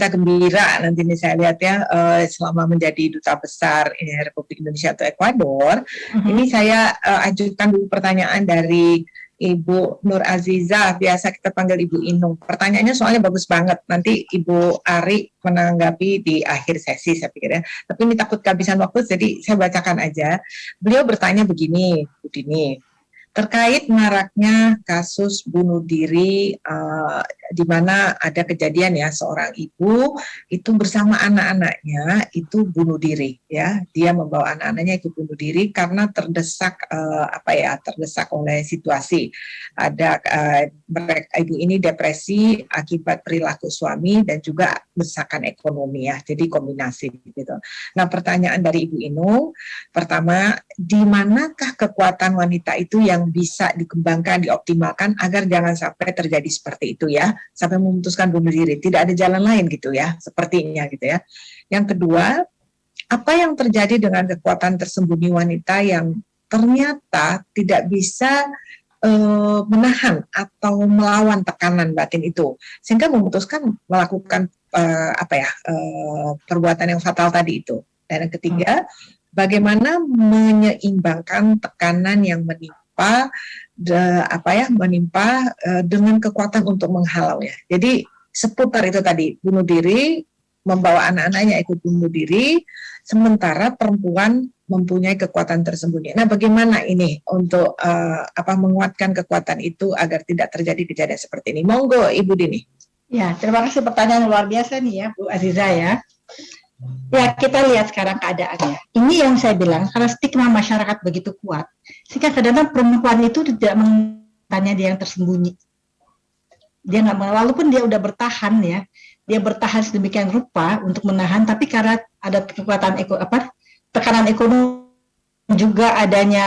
gembira nanti ini saya lihat ya, selama menjadi duta besar Republik Indonesia atau Ekuador, ini saya ajukan dulu pertanyaan dari Ibu Nur Aziza, biasa kita panggil Ibu Inung. Pertanyaannya soalnya bagus banget. Nanti Ibu Ari menanggapi di akhir sesi saya pikir ya. Tapi ini takut kehabisan waktu, jadi saya bacakan aja. Beliau bertanya begini, Bu Dini. Terkait maraknya kasus bunuh diri di mana ada kejadian ya, seorang ibu itu bersama anak-anaknya itu bunuh diri ya, dia membawa anak-anaknya itu bunuh diri karena terdesak terdesak oleh situasi. Ada ibu ini depresi akibat perilaku suami dan juga desakan ekonomi ya, jadi kombinasi gitu. Nah pertanyaan dari Ibu Inung, pertama, di manakah kekuatan wanita itu yang bisa dikembangkan, dioptimalkan agar jangan sampai terjadi seperti itu ya, sampai memutuskan bunuh diri, tidak ada jalan lain gitu ya, sepertinya gitu ya. Yang kedua, apa yang terjadi dengan kekuatan tersembunyi wanita yang ternyata tidak bisa menahan atau melawan tekanan batin itu, sehingga memutuskan melakukan perbuatan yang fatal tadi itu. Dan yang ketiga, bagaimana menyeimbangkan tekanan yang menimpa dengan kekuatan untuk menghalau ya. Jadi seputar itu tadi, bunuh diri, membawa anak-anaknya ikut bunuh diri, sementara perempuan mempunyai kekuatan tersembunyi. Nah, bagaimana ini untuk menguatkan kekuatan itu agar tidak terjadi kejadian seperti ini? Monggo Ibu Dini. Ya, terima kasih, pertanyaan luar biasa nih ya Bu Aziza ya. Ya, kita lihat sekarang keadaannya. Ini yang saya bilang, karena stigma masyarakat begitu kuat, sehingga kadang-kadang perempuan itu tidak menanya dia yang tersembunyi. Dia nggak, walaupun dia udah bertahan ya, dia bertahan sedemikian rupa untuk menahan, tapi karena ada kekuatan tekanan ekonomi, juga adanya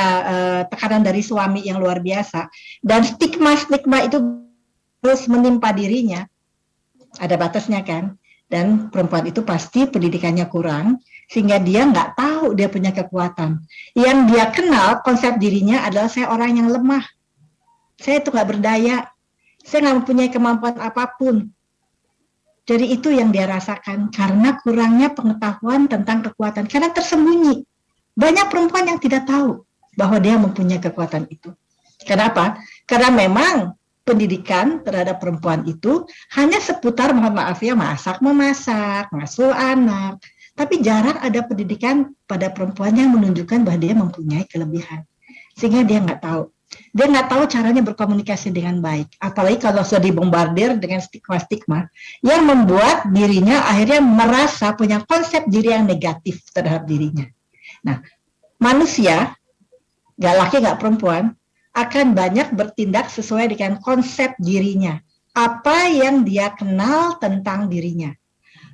tekanan dari suami yang luar biasa, dan stigma itu terus menimpa dirinya, ada batasnya kan. Dan perempuan itu pasti pendidikannya kurang, sehingga dia nggak tahu dia punya kekuatan. Yang dia kenal konsep dirinya adalah saya orang yang lemah, saya itu nggak berdaya, saya nggak mempunyai kemampuan apapun. Jadi itu yang dia rasakan karena kurangnya pengetahuan tentang kekuatan, karena tersembunyi. Banyak perempuan yang tidak tahu bahwa dia mempunyai kekuatan itu. Kenapa? Karena memang pendidikan terhadap perempuan itu hanya seputar, mohon maaf ya, masak, memasak, ngasuh anak. Tapi jarang ada pendidikan pada perempuan yang menunjukkan bahwa dia mempunyai kelebihan. Sehingga dia nggak tahu. Dia nggak tahu caranya berkomunikasi dengan baik. Apalagi kalau sudah dibombardir dengan stigma-stigma yang membuat dirinya akhirnya merasa punya konsep diri yang negatif terhadap dirinya. Nah, manusia, nggak laki nggak perempuan, akan banyak bertindak sesuai dengan konsep dirinya. Apa yang dia kenal tentang dirinya.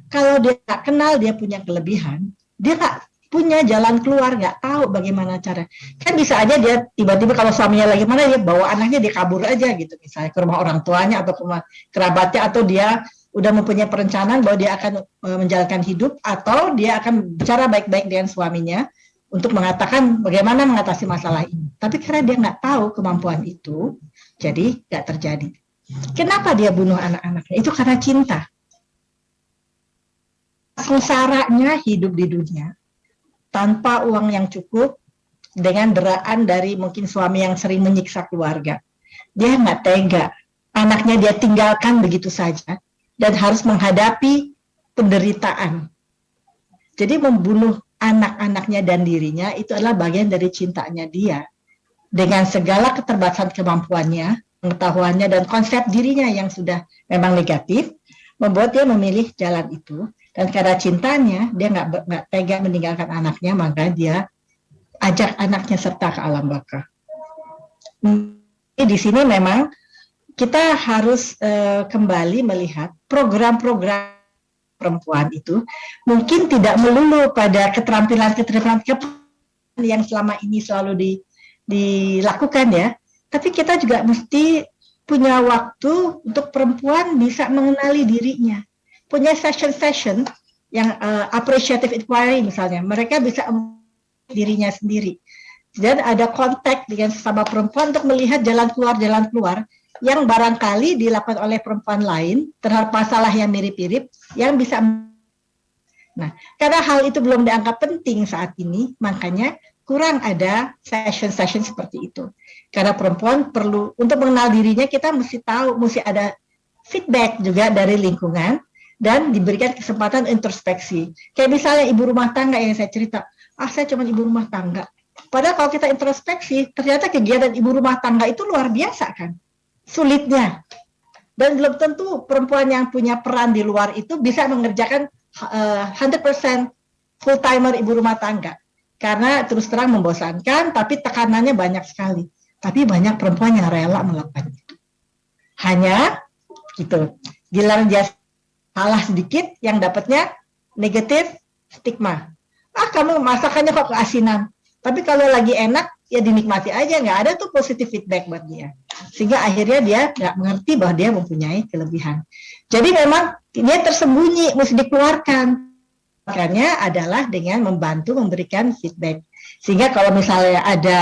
Kalau dia nggak kenal dia punya kelebihan, dia nggak punya jalan keluar, nggak tahu bagaimana cara. Kan bisa aja dia tiba-tiba kalau suaminya lagi mana, dia bawa anaknya, dia kabur aja gitu, misalnya ke rumah orang tuanya atau ke rumah kerabatnya, atau dia udah mempunyai perencanaan bahwa dia akan menjalankan hidup, atau dia akan bicara baik-baik dengan suaminya untuk mengatakan bagaimana mengatasi masalah ini. Tapi karena dia nggak tahu kemampuan itu, jadi nggak terjadi. Kenapa dia bunuh anak-anaknya? Itu karena cinta. Sengsaranya hidup di dunia tanpa uang yang cukup, dengan deraan dari mungkin suami yang sering menyiksa keluarga. Dia nggak tega, anaknya dia tinggalkan begitu saja, dan harus menghadapi penderitaan. Jadi membunuh anak-anaknya dan dirinya itu adalah bagian dari cintanya dia. Dengan segala keterbatasan kemampuannya, pengetahuannya, dan konsep dirinya yang sudah memang negatif, membuat dia memilih jalan itu. Dan karena cintanya, dia nggak tega meninggalkan anaknya, maka dia ajak anaknya serta ke alam baka. Di sini memang kita harus kembali melihat program-program perempuan itu mungkin tidak melulu pada keterampilan yang selama ini selalu dilakukan ya, tapi kita juga mesti punya waktu untuk perempuan bisa mengenali dirinya. Punya session yang appreciative inquiry misalnya, mereka bisa dirinya sendiri. Dan ada kontak dengan sesama perempuan untuk melihat jalan keluar yang barangkali dilakukan oleh perempuan lain terhadap masalah yang mirip-mirip yang bisa. Nah, karena hal itu belum dianggap penting saat ini, makanya kurang ada session seperti itu. Karena perempuan perlu, untuk mengenal dirinya, kita mesti tahu, mesti ada feedback juga dari lingkungan, dan diberikan kesempatan introspeksi. Kayak misalnya ibu rumah tangga yang saya cerita, saya cuma ibu rumah tangga. Padahal kalau kita introspeksi, ternyata kegiatan ibu rumah tangga itu luar biasa kan, sulitnya. Dan belum tentu perempuan yang punya peran di luar itu bisa mengerjakan 100% full-timer ibu rumah tangga. Karena terus terang membosankan, tapi tekanannya banyak sekali. Tapi banyak perempuan yang rela melakukan itu. Hanya gitu, giliran dia salah sedikit, yang dapatnya negatif stigma. Kamu masakannya kok keasinan. Tapi kalau lagi enak, ya dinikmati aja. Nggak ada tuh positive feedback buat dia. Sehingga akhirnya dia nggak mengerti bahwa dia mempunyai kelebihan. Jadi memang dia tersembunyi, mesti dikeluarkan. Makanya adalah dengan membantu memberikan feedback. Sehingga kalau misalnya ada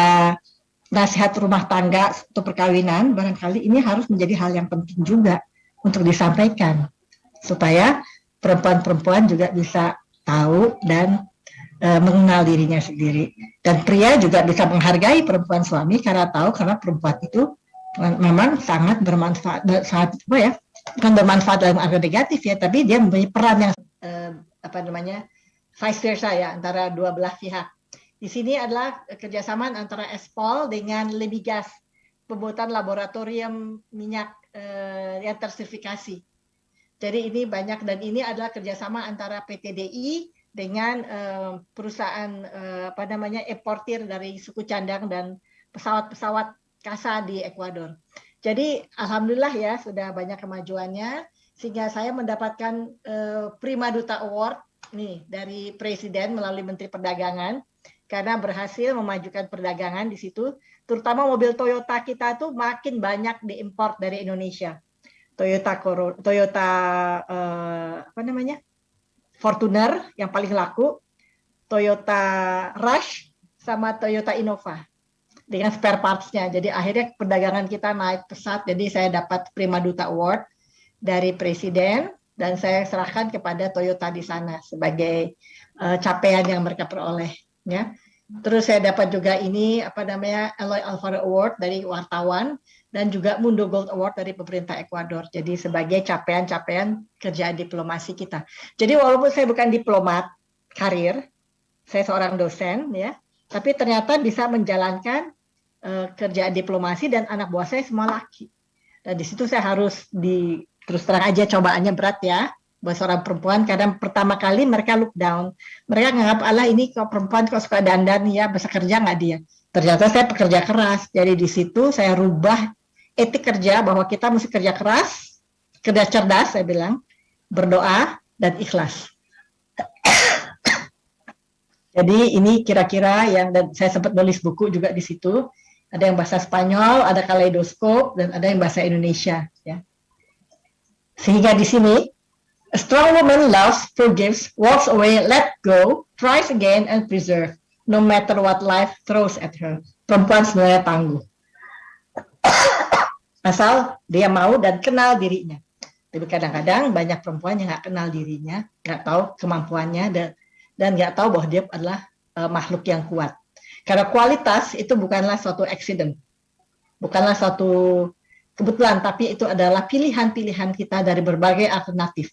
nasihat rumah tangga untuk perkawinan, barangkali ini harus menjadi hal yang penting juga untuk disampaikan. Supaya perempuan-perempuan juga bisa tahu dan mengenal dirinya sendiri. Dan pria juga bisa menghargai perempuan suami karena tahu, karena perempuan itu memang sangat bermanfaat, bukan bermanfaat dalam arti negatif ya, tapi dia mempunyai peran yang vice versa ya, antara dua belah pihak. Di sini adalah kerjasama antara Espol dengan Lemigas, pembuatan laboratorium minyak yang tersertifikasi. Jadi ini banyak, dan ini adalah kerjasama antara PTDI dengan perusahaan importir dari suku cadang dan pesawat-pesawat CASA di Ekuador. Jadi alhamdulillah ya sudah banyak kemajuannya sehingga saya mendapatkan Prima Duta Award nih dari Presiden melalui Menteri Perdagangan karena berhasil memajukan perdagangan di situ, terutama mobil Toyota kita tuh makin banyak diimpor dari Indonesia. Toyota apa namanya? Fortuner yang paling laku, Toyota Rush sama Toyota Innova dengan spare parts-nya. Jadi akhirnya perdagangan kita naik pesat. Jadi saya dapat Prima Duta Award dari Presiden dan saya serahkan kepada Toyota di sana sebagai capaian yang mereka peroleh. Ya. Terus saya dapat juga ini Eloy Alfaro Award dari wartawan dan juga Mundo Gold Award dari pemerintah Ekuador. Jadi sebagai capaian-capaian kerjaan diplomasi kita. Jadi walaupun saya bukan diplomat karir, saya seorang dosen ya, tapi ternyata bisa menjalankan kerjaan diplomasi dan anak buah saya semua laki. Dan di situ saya harus terus terang aja cobaannya berat ya buat seorang perempuan karena pertama kali mereka look down. Mereka nganggap ini kok perempuan kok suka dandan ya, bisa kerja nggak dia. Ternyata saya pekerja keras. Jadi di situ saya rubah etik kerja bahwa kita mesti kerja keras, kerja cerdas saya bilang, berdoa dan ikhlas. Jadi ini kira-kira dan saya sempat nulis buku juga di situ. Ada yang bahasa Spanyol, ada kaleidoskop, dan ada yang bahasa Indonesia. Ya. Sehingga di sini, a strong woman loves, forgives, walks away, let go, tries again, and preserve, no matter what life throws at her. Perempuan sebenarnya tangguh. Asal dia mau dan kenal dirinya. Tapi kadang-kadang banyak perempuan yang nggak kenal dirinya, nggak tahu kemampuannya, dan nggak tahu bahwa dia adalah makhluk yang kuat. Karena kualitas itu bukanlah suatu accident, bukanlah suatu kebetulan, tapi itu adalah pilihan-pilihan kita dari berbagai alternatif.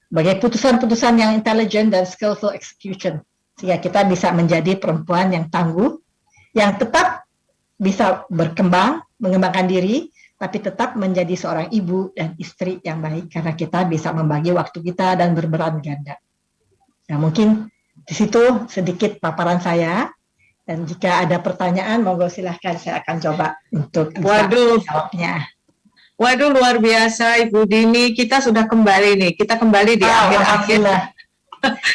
Sebagai putusan-putusan yang intelijen dan skillful execution. Sehingga kita bisa menjadi perempuan yang tangguh, yang tetap bisa berkembang, mengembangkan diri, tapi tetap menjadi seorang ibu dan istri yang baik. Karena kita bisa membagi waktu kita dan berperan ganda. Nah mungkin di situ sedikit paparan saya. Dan jika ada pertanyaan, monggo silahkan saya akan coba untuk jawabnya. Waduh, luar biasa Ibu Dini. Kita sudah kembali nih. Kita kembali di akhir-akhir.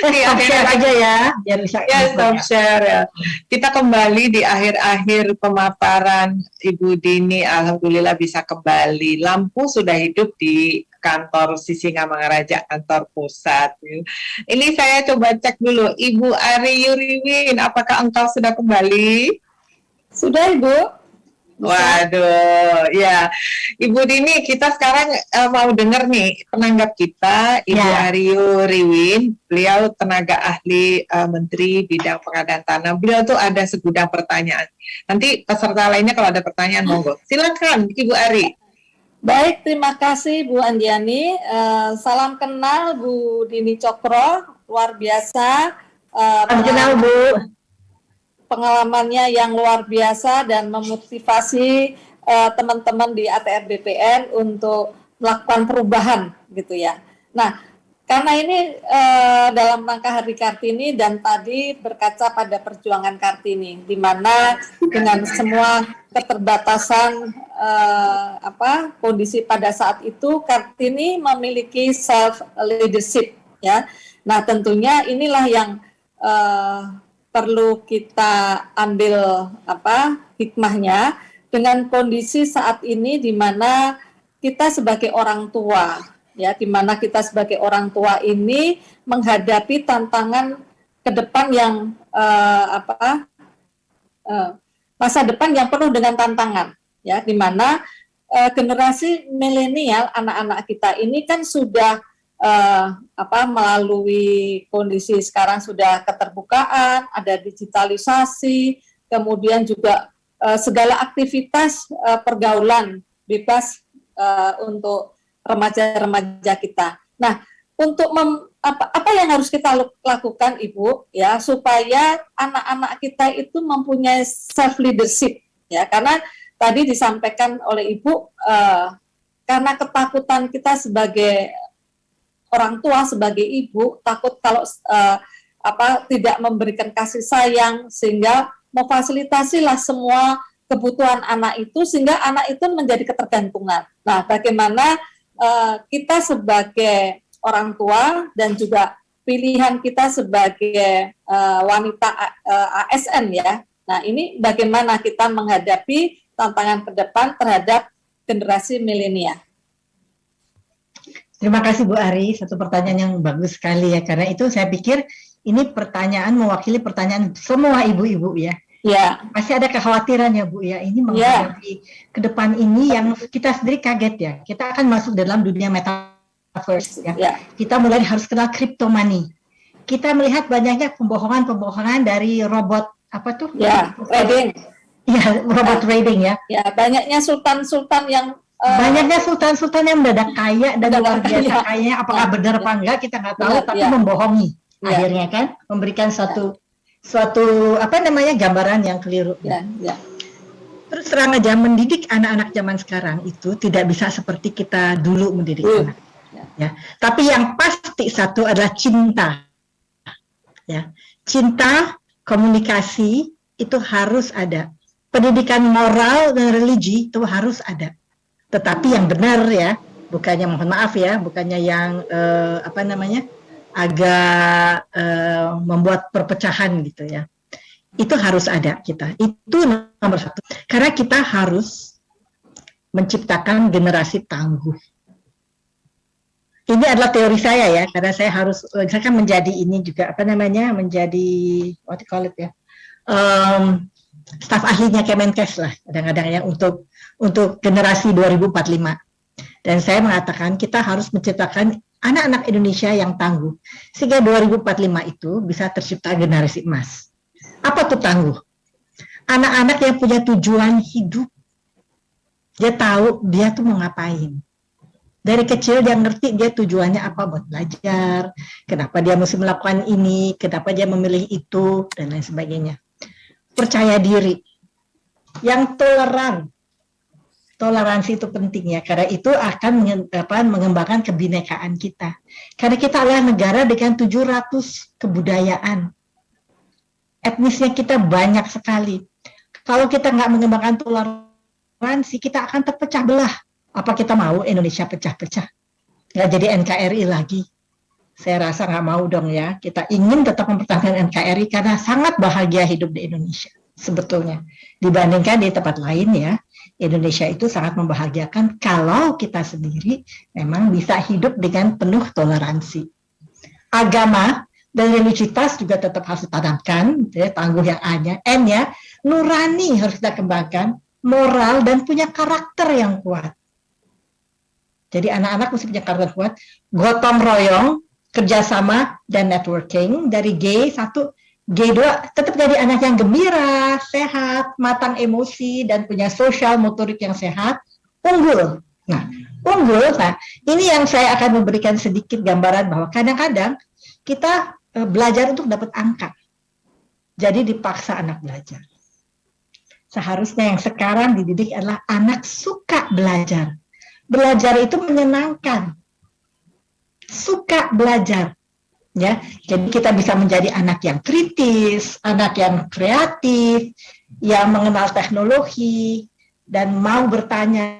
Di akhir aja ya. Biar bisa stop share ya. Kita kembali di akhir-akhir pemaparan Ibu Dini. Alhamdulillah bisa kembali. Lampu sudah hidup di kantor Sisingamangaraja, kantor pusat. Ini saya coba cek dulu, Ibu Ari Yuriwin, apakah engkau sudah kembali? Sudah, Ibu. Waduh, ya. Ibu Dini, kita sekarang mau dengar nih penanggap kita, Ibu Ari Yuriwin. Beliau tenaga ahli Menteri Bidang Pengadaan Tanah. Beliau tuh ada segudang pertanyaan. Nanti peserta lainnya kalau ada pertanyaan, monggo. Silakan, Ibu Ari. Baik, terima kasih Bu Andiani. Salam kenal Bu Dini Cokro, luar biasa. Kenal Bu. Pengalamannya yang luar biasa dan memotivasi teman-teman di ATR BPN untuk melakukan perubahan gitu ya. Nah, karena ini dalam rangka Hari Kartini dan tadi berkaca pada perjuangan Kartini, di mana dengan semua keterbatasan kondisi pada saat itu, Kartini memiliki self leadership ya. Nah tentunya inilah yang perlu kita ambil hikmahnya dengan kondisi saat ini di mana kita sebagai orang tua ya, di mana kita sebagai orang tua ini menghadapi tantangan ke depan yang masa depan yang penuh dengan tantangan ya, di mana generasi milenial anak-anak kita ini kan sudah melalui kondisi sekarang sudah keterbukaan, ada digitalisasi, kemudian juga segala aktivitas pergaulan bebas untuk remaja-remaja kita. Nah, untuk apa yang harus kita lakukan Ibu ya supaya anak-anak kita itu mempunyai self leadership ya, karena tadi disampaikan oleh Ibu karena ketakutan kita sebagai orang tua, sebagai ibu takut kalau tidak memberikan kasih sayang sehingga memfasilitasilah semua kebutuhan anak itu sehingga anak itu menjadi ketergantungan. Nah, bagaimana kita sebagai orang tua dan juga pilihan kita sebagai wanita ASN ya. Nah, ini bagaimana kita menghadapi tantangan ke depan terhadap generasi milenial. Terima kasih Bu Ari, satu pertanyaan yang bagus sekali ya, karena itu saya pikir ini pertanyaan mewakili pertanyaan semua ibu-ibu ya. Ya. Pasti ada kekhawatiran ya Bu ya, ini menghadapi ke depan ini yang kita sendiri kaget ya. Kita akan masuk dalam dunia metaverse ya. Kita mulai harus kenal crypto money. Kita melihat banyaknya pembohongan-pembohongan dari robot apa tuh? Ya, trading. Ya, robot trading ya. Ya, banyaknya sultan-sultan yang banyaknya sultan-sultan yang mendadak kaya dan luar biasa kayanya, apakah benar apa enggak kita nggak tahu, tapi membohongi akhirnya kan, memberikan suatu apa namanya gambaran yang keliru. Terus terang aja mendidik anak-anak zaman sekarang itu tidak bisa seperti kita dulu mendidik anak. Ya, tapi yang pasti satu adalah cinta. Ya, cinta, komunikasi itu harus ada. Pendidikan moral dan religi itu harus ada. Tetapi yang benar ya, bukannya mohon maaf ya, bukannya yang apa namanya agak membuat perpecahan gitu ya. Itu harus ada kita. Itu nomor satu. Karena kita harus menciptakan generasi tangguh. Ini adalah teori saya ya, karena saya harus, saya kan menjadi ini juga apa namanya, menjadi what you call it ya, staf ahlinya Kemenkes lah, kadang-kadang ya untuk generasi 2045. Dan saya mengatakan kita harus menciptakan anak-anak Indonesia yang tangguh, sehingga 2045 itu bisa tercipta generasi emas. Apa tuh tangguh? Anak-anak yang punya tujuan hidup. Dia tahu dia tuh mau ngapain. Dari kecil dia ngerti dia tujuannya apa buat belajar, kenapa dia mesti melakukan ini, kenapa dia memilih itu, dan lain sebagainya. Percaya diri, yang toleran. Toleransi itu penting ya, karena itu akan mengembangkan kebinekaan kita. Karena kita adalah negara dengan 700 kebudayaan. Etnisnya kita banyak sekali. Kalau kita nggak mengembangkan toleransi, kita akan terpecah belah. Apa kita mau Indonesia pecah-pecah? Nggak jadi NKRI lagi. Saya rasa nggak mau dong ya. Kita ingin tetap mempertahankan NKRI karena sangat bahagia hidup di Indonesia. Sebetulnya. Dibandingkan di tempat lain ya. Indonesia itu sangat membahagiakan kalau kita sendiri memang bisa hidup dengan penuh toleransi. Agama dan religiusitas juga tetap harus ditanamkan. Ya, tangguh yang A-nya. N-nya, nurani harus kita kembangkan. Moral dan punya karakter yang kuat. Jadi anak-anak mesti punya karakter kuat, gotong royong, kerjasama, dan networking. Dari G1, G2, tetap jadi anak yang gembira, sehat, matang emosi, dan punya sosial motorik yang sehat, unggul. Nah, unggul, nah ini yang saya akan memberikan sedikit gambaran bahwa kadang-kadang kita belajar untuk dapat angka. Jadi dipaksa anak belajar. Seharusnya yang sekarang dididik adalah anak suka belajar. Belajar itu menyenangkan, suka belajar, ya. Jadi kita bisa menjadi anak yang kritis, anak yang kreatif, yang mengenal teknologi dan mau bertanya.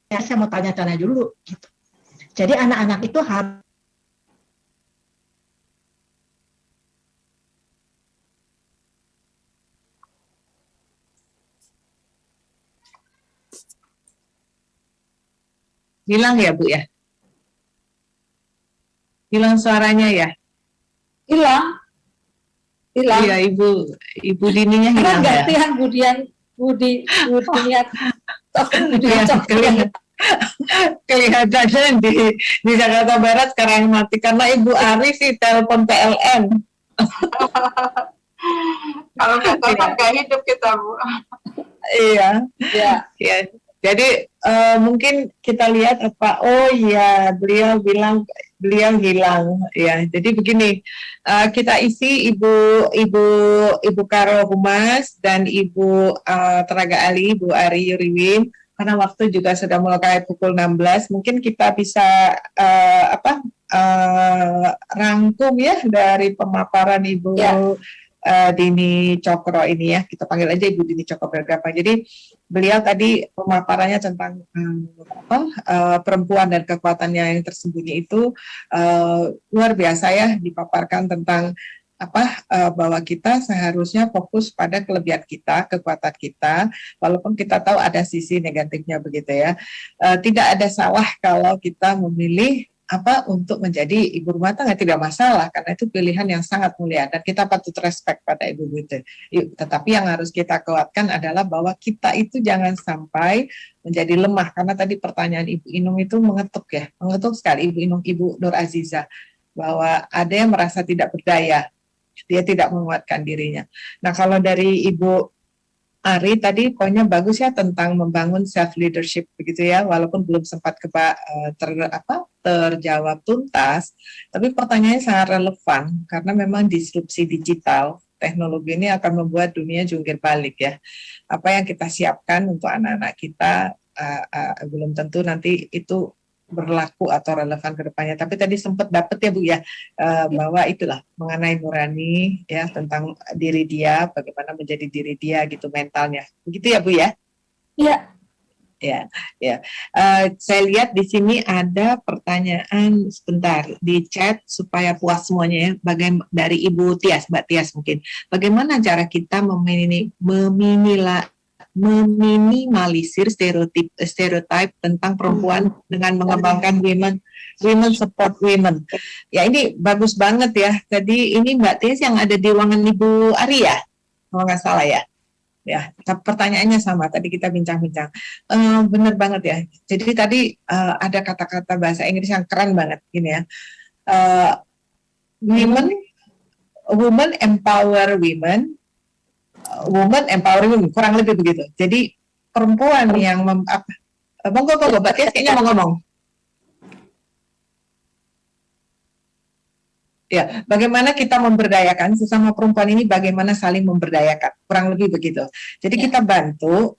Ya, saya mau tanya-tanya dulu, gitu. Jadi anak-anak itu harus hilang ya Bu ya? Hilang suaranya ya? Hilang. Iya Ibu Dininya hilang ya? Gantian Budi kelihatannya di Jakarta Barat sekarang mati karena Ibu Ari sih telepon PLN. Kalau nggak telepon nggak hidup kita Bu. Iya. Jadi mungkin kita lihat apa? Oh iya, beliau bilang beliau hilang. Ya, jadi begini, kita isi Ibu Karo Humas dan Ibu tenaga ahli Ibu Ari Yuriwin. Karena waktu juga sudah mulai pukul 16, mungkin kita bisa rangkum ya dari pemaparan Ibu Ya. Dini Cokro ini ya, kita panggil aja Ibu Dini Cokro Bergapa. Jadi beliau tadi pemaparannya tentang perempuan dan kekuatannya yang tersembunyi itu luar biasa ya, dipaparkan tentang bahwa kita seharusnya fokus pada kelebihan kita, kekuatan kita, walaupun kita tahu ada sisi negatifnya begitu ya. Tidak ada salah kalau kita memilih untuk menjadi ibu rumah tangga, tidak masalah karena itu pilihan yang sangat mulia dan kita patut respect pada ibu itu. Tetapi yang harus kita kuatkan adalah bahwa kita itu jangan sampai menjadi lemah, karena tadi pertanyaan Ibu Inung itu mengetuk sekali Ibu Nur Aziza, bahwa ada yang merasa tidak berdaya, dia tidak menguatkan dirinya. Nah, kalau dari Ibu Ari tadi poinnya bagus ya tentang membangun self leadership begitu ya, walaupun belum sempat terjawab tuntas, tapi pertanyaannya sangat relevan karena memang disrupsi digital teknologi ini akan membuat dunia jungkir balik ya. Apa yang kita siapkan untuk anak-anak kita belum tentu nanti itu berlaku atau relevan ke depannya. Tapi tadi sempat dapat ya Bu ya, bahwa itulah mengenai nurani ya, tentang diri dia, bagaimana menjadi diri dia gitu mentalnya. Begitu ya Bu ya? Iya. Ya. Saya lihat di sini ada pertanyaan sebentar di chat supaya puas semuanya ya. Bagaimana dari Ibu Tias, Mbak Tias mungkin. Bagaimana cara kita meminimalisir stereotip tentang perempuan dengan mengembangkan women support women. Ya, ini bagus banget ya. Tadi ini Mbak Tias yang ada di ruangan Ibu Ari ya, kalau nggak salah ya. Ya, pertanyaannya sama. Tadi kita bincang-bincang. Benar banget ya. Jadi tadi ada kata-kata bahasa Inggris yang keren banget gini ya. Women empower women. Woman empowering, kurang lebih begitu. Jadi perempuan yang monggo Mbak Tias kayaknya mau ngomong. Ya, bagaimana kita memberdayakan sesama perempuan ini, bagaimana saling memberdayakan, kurang lebih begitu. Jadi kita bantu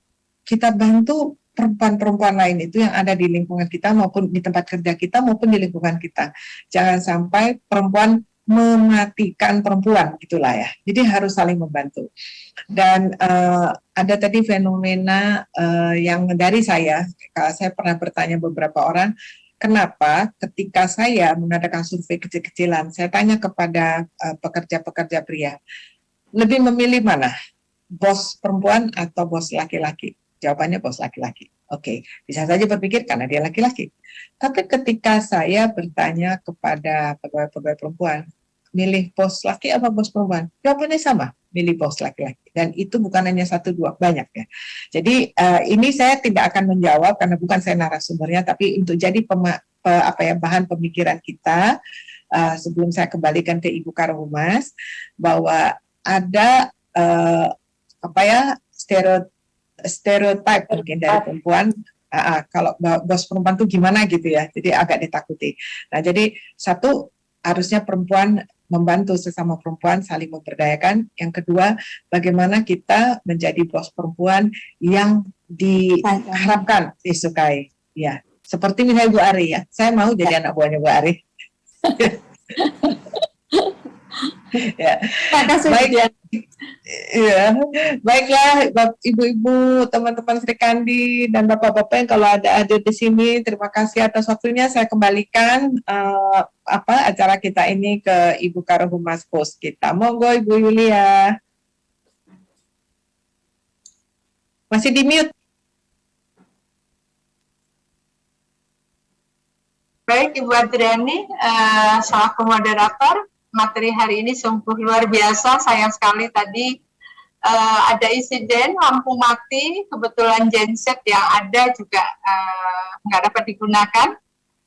perempuan-perempuan lain itu yang ada di lingkungan kita maupun di tempat kerja kita maupun di lingkungan kita. Jangan sampai perempuan mematikan perempuan gitulah ya. Jadi harus saling membantu. Dan ada tadi fenomena yang dari saya pernah bertanya beberapa orang, kenapa ketika saya mengadakan survei kecil-kecilan, saya tanya kepada pekerja-pekerja pria, lebih memilih mana? Bos perempuan atau bos laki-laki? Jawabannya bos laki-laki. Oke, bisa saja berpikir karena dia laki-laki. Tapi ketika saya bertanya kepada pegawai-pegawai perempuan, milih bos laki apa bos perempuan? Jawabannya sama, milih bos laki-laki. Dan itu bukan hanya satu dua, banyak ya. Jadi ini saya tidak akan menjawab karena bukan saya narasumbernya, tapi untuk jadi bahan pemikiran kita sebelum saya kembalikan ke Ibu Karohumas, bahwa ada stereotip mungkin dari perempuan. Kalau bos perempuan tuh gimana gitu ya, jadi agak ditakuti. Nah, jadi satu, harusnya perempuan membantu sesama perempuan, saling memberdayakan. Yang kedua, bagaimana kita menjadi bos perempuan yang diharapkan, disukai. Ya, seperti misalnya Bu Ari ya, saya mau jadi anak buahnya Bu Ari. Ya. Baik ya. Ya, baiklah ibu-ibu, teman-teman Sri Kandi dan bapak-bapak yang kalau ada hadir di sini, terima kasih atas waktunya. Saya kembalikan acara kita ini ke Ibu Karohumas host kita. Monggo Ibu Yulia. Masih di mute. Baik Ibu Adriani, selaku moderator, materi hari ini sungguh luar biasa. Sayang sekali tadi ada insiden lampu mati, kebetulan genset yang ada juga nggak dapat digunakan.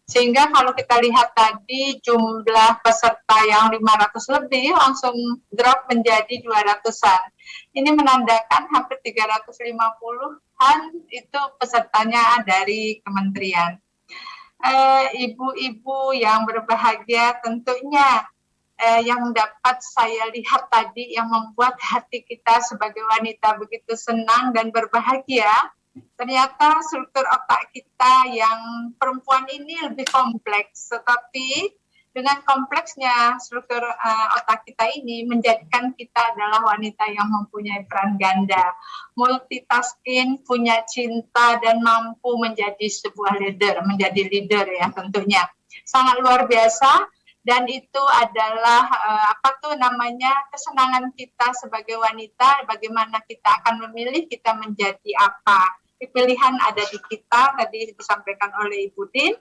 Sehingga kalau kita lihat tadi jumlah peserta yang 500 lebih langsung drop menjadi 200-an. Ini menandakan hampir 350-an itu pesertanya dari kementerian. Ibu-ibu yang berbahagia, tentunya yang dapat saya lihat tadi yang membuat hati kita sebagai wanita begitu senang dan berbahagia, ternyata struktur otak kita yang perempuan ini lebih kompleks, tetapi dengan kompleksnya struktur otak kita ini menjadikan kita adalah wanita yang mempunyai peran ganda, multitasking, punya cinta dan mampu menjadi sebuah menjadi leader ya tentunya. Sangat luar biasa dan itu adalah kesenangan kita sebagai wanita, bagaimana kita akan memilih kita menjadi apa. Pilihan ada di kita, tadi disampaikan oleh Ibu Din.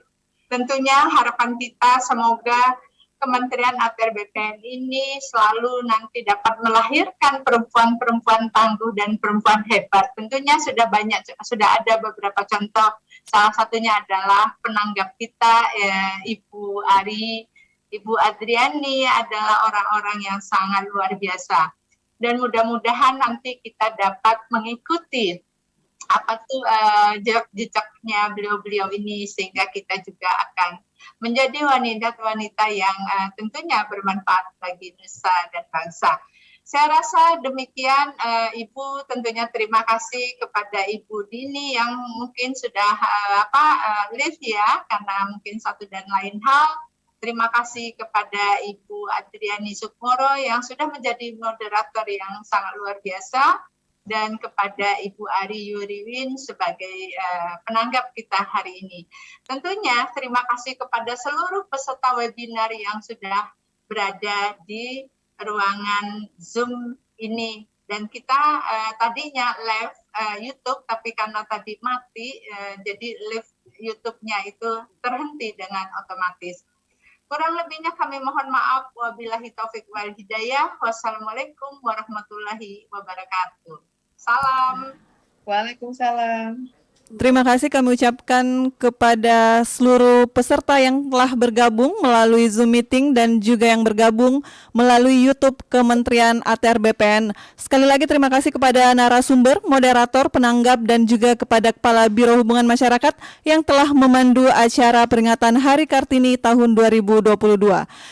Tentunya harapan kita semoga Kementerian ATR BPN ini selalu nanti dapat melahirkan perempuan-perempuan tangguh dan perempuan hebat. Tentunya sudah ada beberapa contoh. Salah satunya adalah penanggap kita Ibu Ari, Ibu Adriani adalah orang-orang yang sangat luar biasa. Dan mudah-mudahan nanti kita dapat mengikuti jejaknya beliau-beliau ini sehingga kita juga akan menjadi wanita-wanita yang tentunya bermanfaat bagi nusa dan bangsa. Saya rasa demikian Ibu, tentunya terima kasih kepada Ibu Dini yang mungkin sudah live ya karena mungkin satu dan lain hal. Terima kasih kepada Ibu Adriani Sukmoro yang sudah menjadi moderator yang sangat luar biasa. Dan kepada Ibu Ari Yuriwin sebagai penanggap kita hari ini. Tentunya terima kasih kepada seluruh peserta webinar yang sudah berada di ruangan Zoom ini. Dan kita tadinya live YouTube, tapi karena tadi mati, jadi live YouTube-nya itu terhenti dengan otomatis. Kurang lebihnya kami mohon maaf. Wabillahi taufiq wal hidayah. Wassalamualaikum warahmatullahi wabarakatuh. Salam. Waalaikumsalam. Terima kasih kami ucapkan kepada seluruh peserta yang telah bergabung melalui Zoom meeting dan juga yang bergabung melalui YouTube Kementerian ATR BPN. Sekali lagi terima kasih kepada narasumber, moderator, penanggap dan juga kepada Kepala Biro Hubungan Masyarakat yang telah memandu acara peringatan Hari Kartini tahun 2022.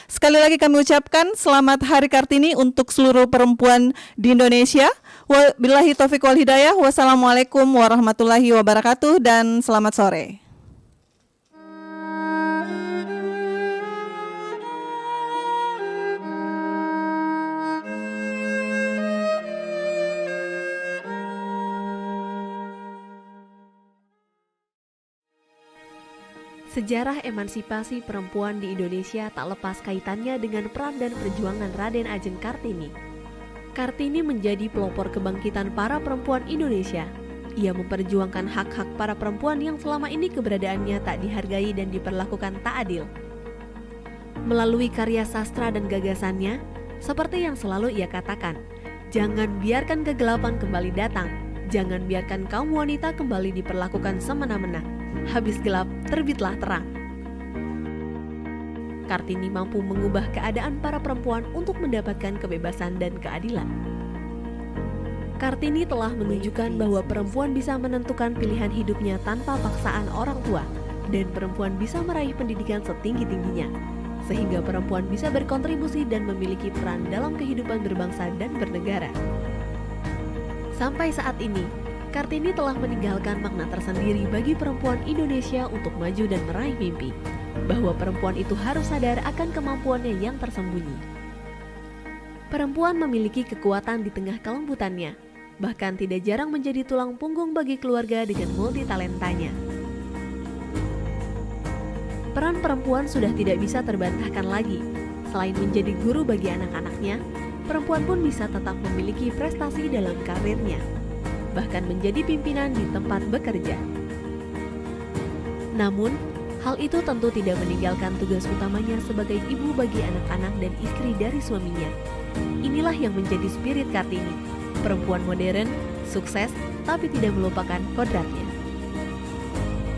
Sekali lagi kami ucapkan selamat Hari Kartini untuk seluruh perempuan di Indonesia. Wabillahi taufiq wal hidayah. Wassalamualaikum warahmatullahi wabarakatuh dan selamat sore. Sejarah emansipasi perempuan di Indonesia tak lepas kaitannya dengan peran dan perjuangan Raden Ajeng Kartini. Kartini menjadi pelopor kebangkitan para perempuan Indonesia. Ia memperjuangkan hak-hak para perempuan yang selama ini keberadaannya tak dihargai dan diperlakukan tak adil. Melalui karya sastra dan gagasannya, seperti yang selalu ia katakan, jangan biarkan kegelapan kembali datang, jangan biarkan kaum wanita kembali diperlakukan semena-mena. Habis gelap, terbitlah terang. Kartini mampu mengubah keadaan para perempuan untuk mendapatkan kebebasan dan keadilan. Kartini telah menunjukkan bahwa perempuan bisa menentukan pilihan hidupnya tanpa paksaan orang tua, dan perempuan bisa meraih pendidikan setinggi-tingginya, sehingga perempuan bisa berkontribusi dan memiliki peran dalam kehidupan berbangsa dan bernegara. Sampai saat ini, Kartini telah meninggalkan makna tersendiri bagi perempuan Indonesia untuk maju dan meraih mimpi, bahwa perempuan itu harus sadar akan kemampuannya yang tersembunyi. Perempuan memiliki kekuatan di tengah kelembutannya, bahkan tidak jarang menjadi tulang punggung bagi keluarga dengan multitalentanya. Peran perempuan sudah tidak bisa terbantahkan lagi. Selain menjadi guru bagi anak-anaknya, perempuan pun bisa tetap memiliki prestasi dalam karirnya, bahkan menjadi pimpinan di tempat bekerja. Namun, hal itu tentu tidak meninggalkan tugas utamanya sebagai ibu bagi anak-anak dan istri dari suaminya. Inilah yang menjadi spirit Kartini, perempuan modern, sukses, tapi tidak melupakan kodratnya.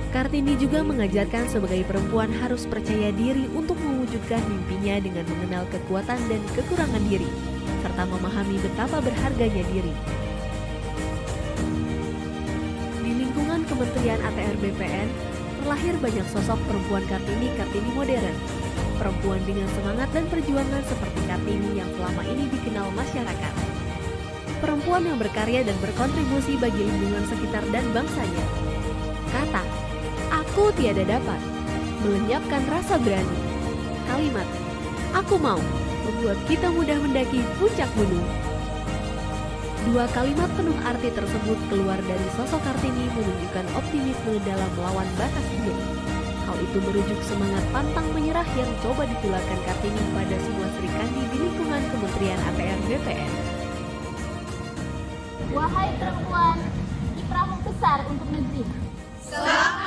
Kartini juga mengajarkan sebagai perempuan harus percaya diri untuk mewujudkan mimpinya dengan mengenal kekuatan dan kekurangan diri, serta memahami betapa berharganya diri. Di lingkungan Kementerian ATR BPN, terlahir banyak sosok perempuan Kartini modern. Perempuan dengan semangat dan perjuangan seperti Kartini yang selama ini dikenal masyarakat. Perempuan yang berkarya dan berkontribusi bagi lingkungan sekitar dan bangsanya. Kata, "Aku tiada dapat," melenyapkan rasa berani. kalimat "Aku mau" membuat kita mudah mendaki puncak gunung. Dua kalimat penuh arti tersebut keluar dari sosok Kartini menunjukkan optimisme dalam melawan batas hidup. Hal itu merujuk semangat pantang menyerah yang coba ditularkan Kartini pada semua Serikandi di lingkungan Kementerian ATR BPN. Wahai perempuan, kiprahmu besar untuk negeri. Selamat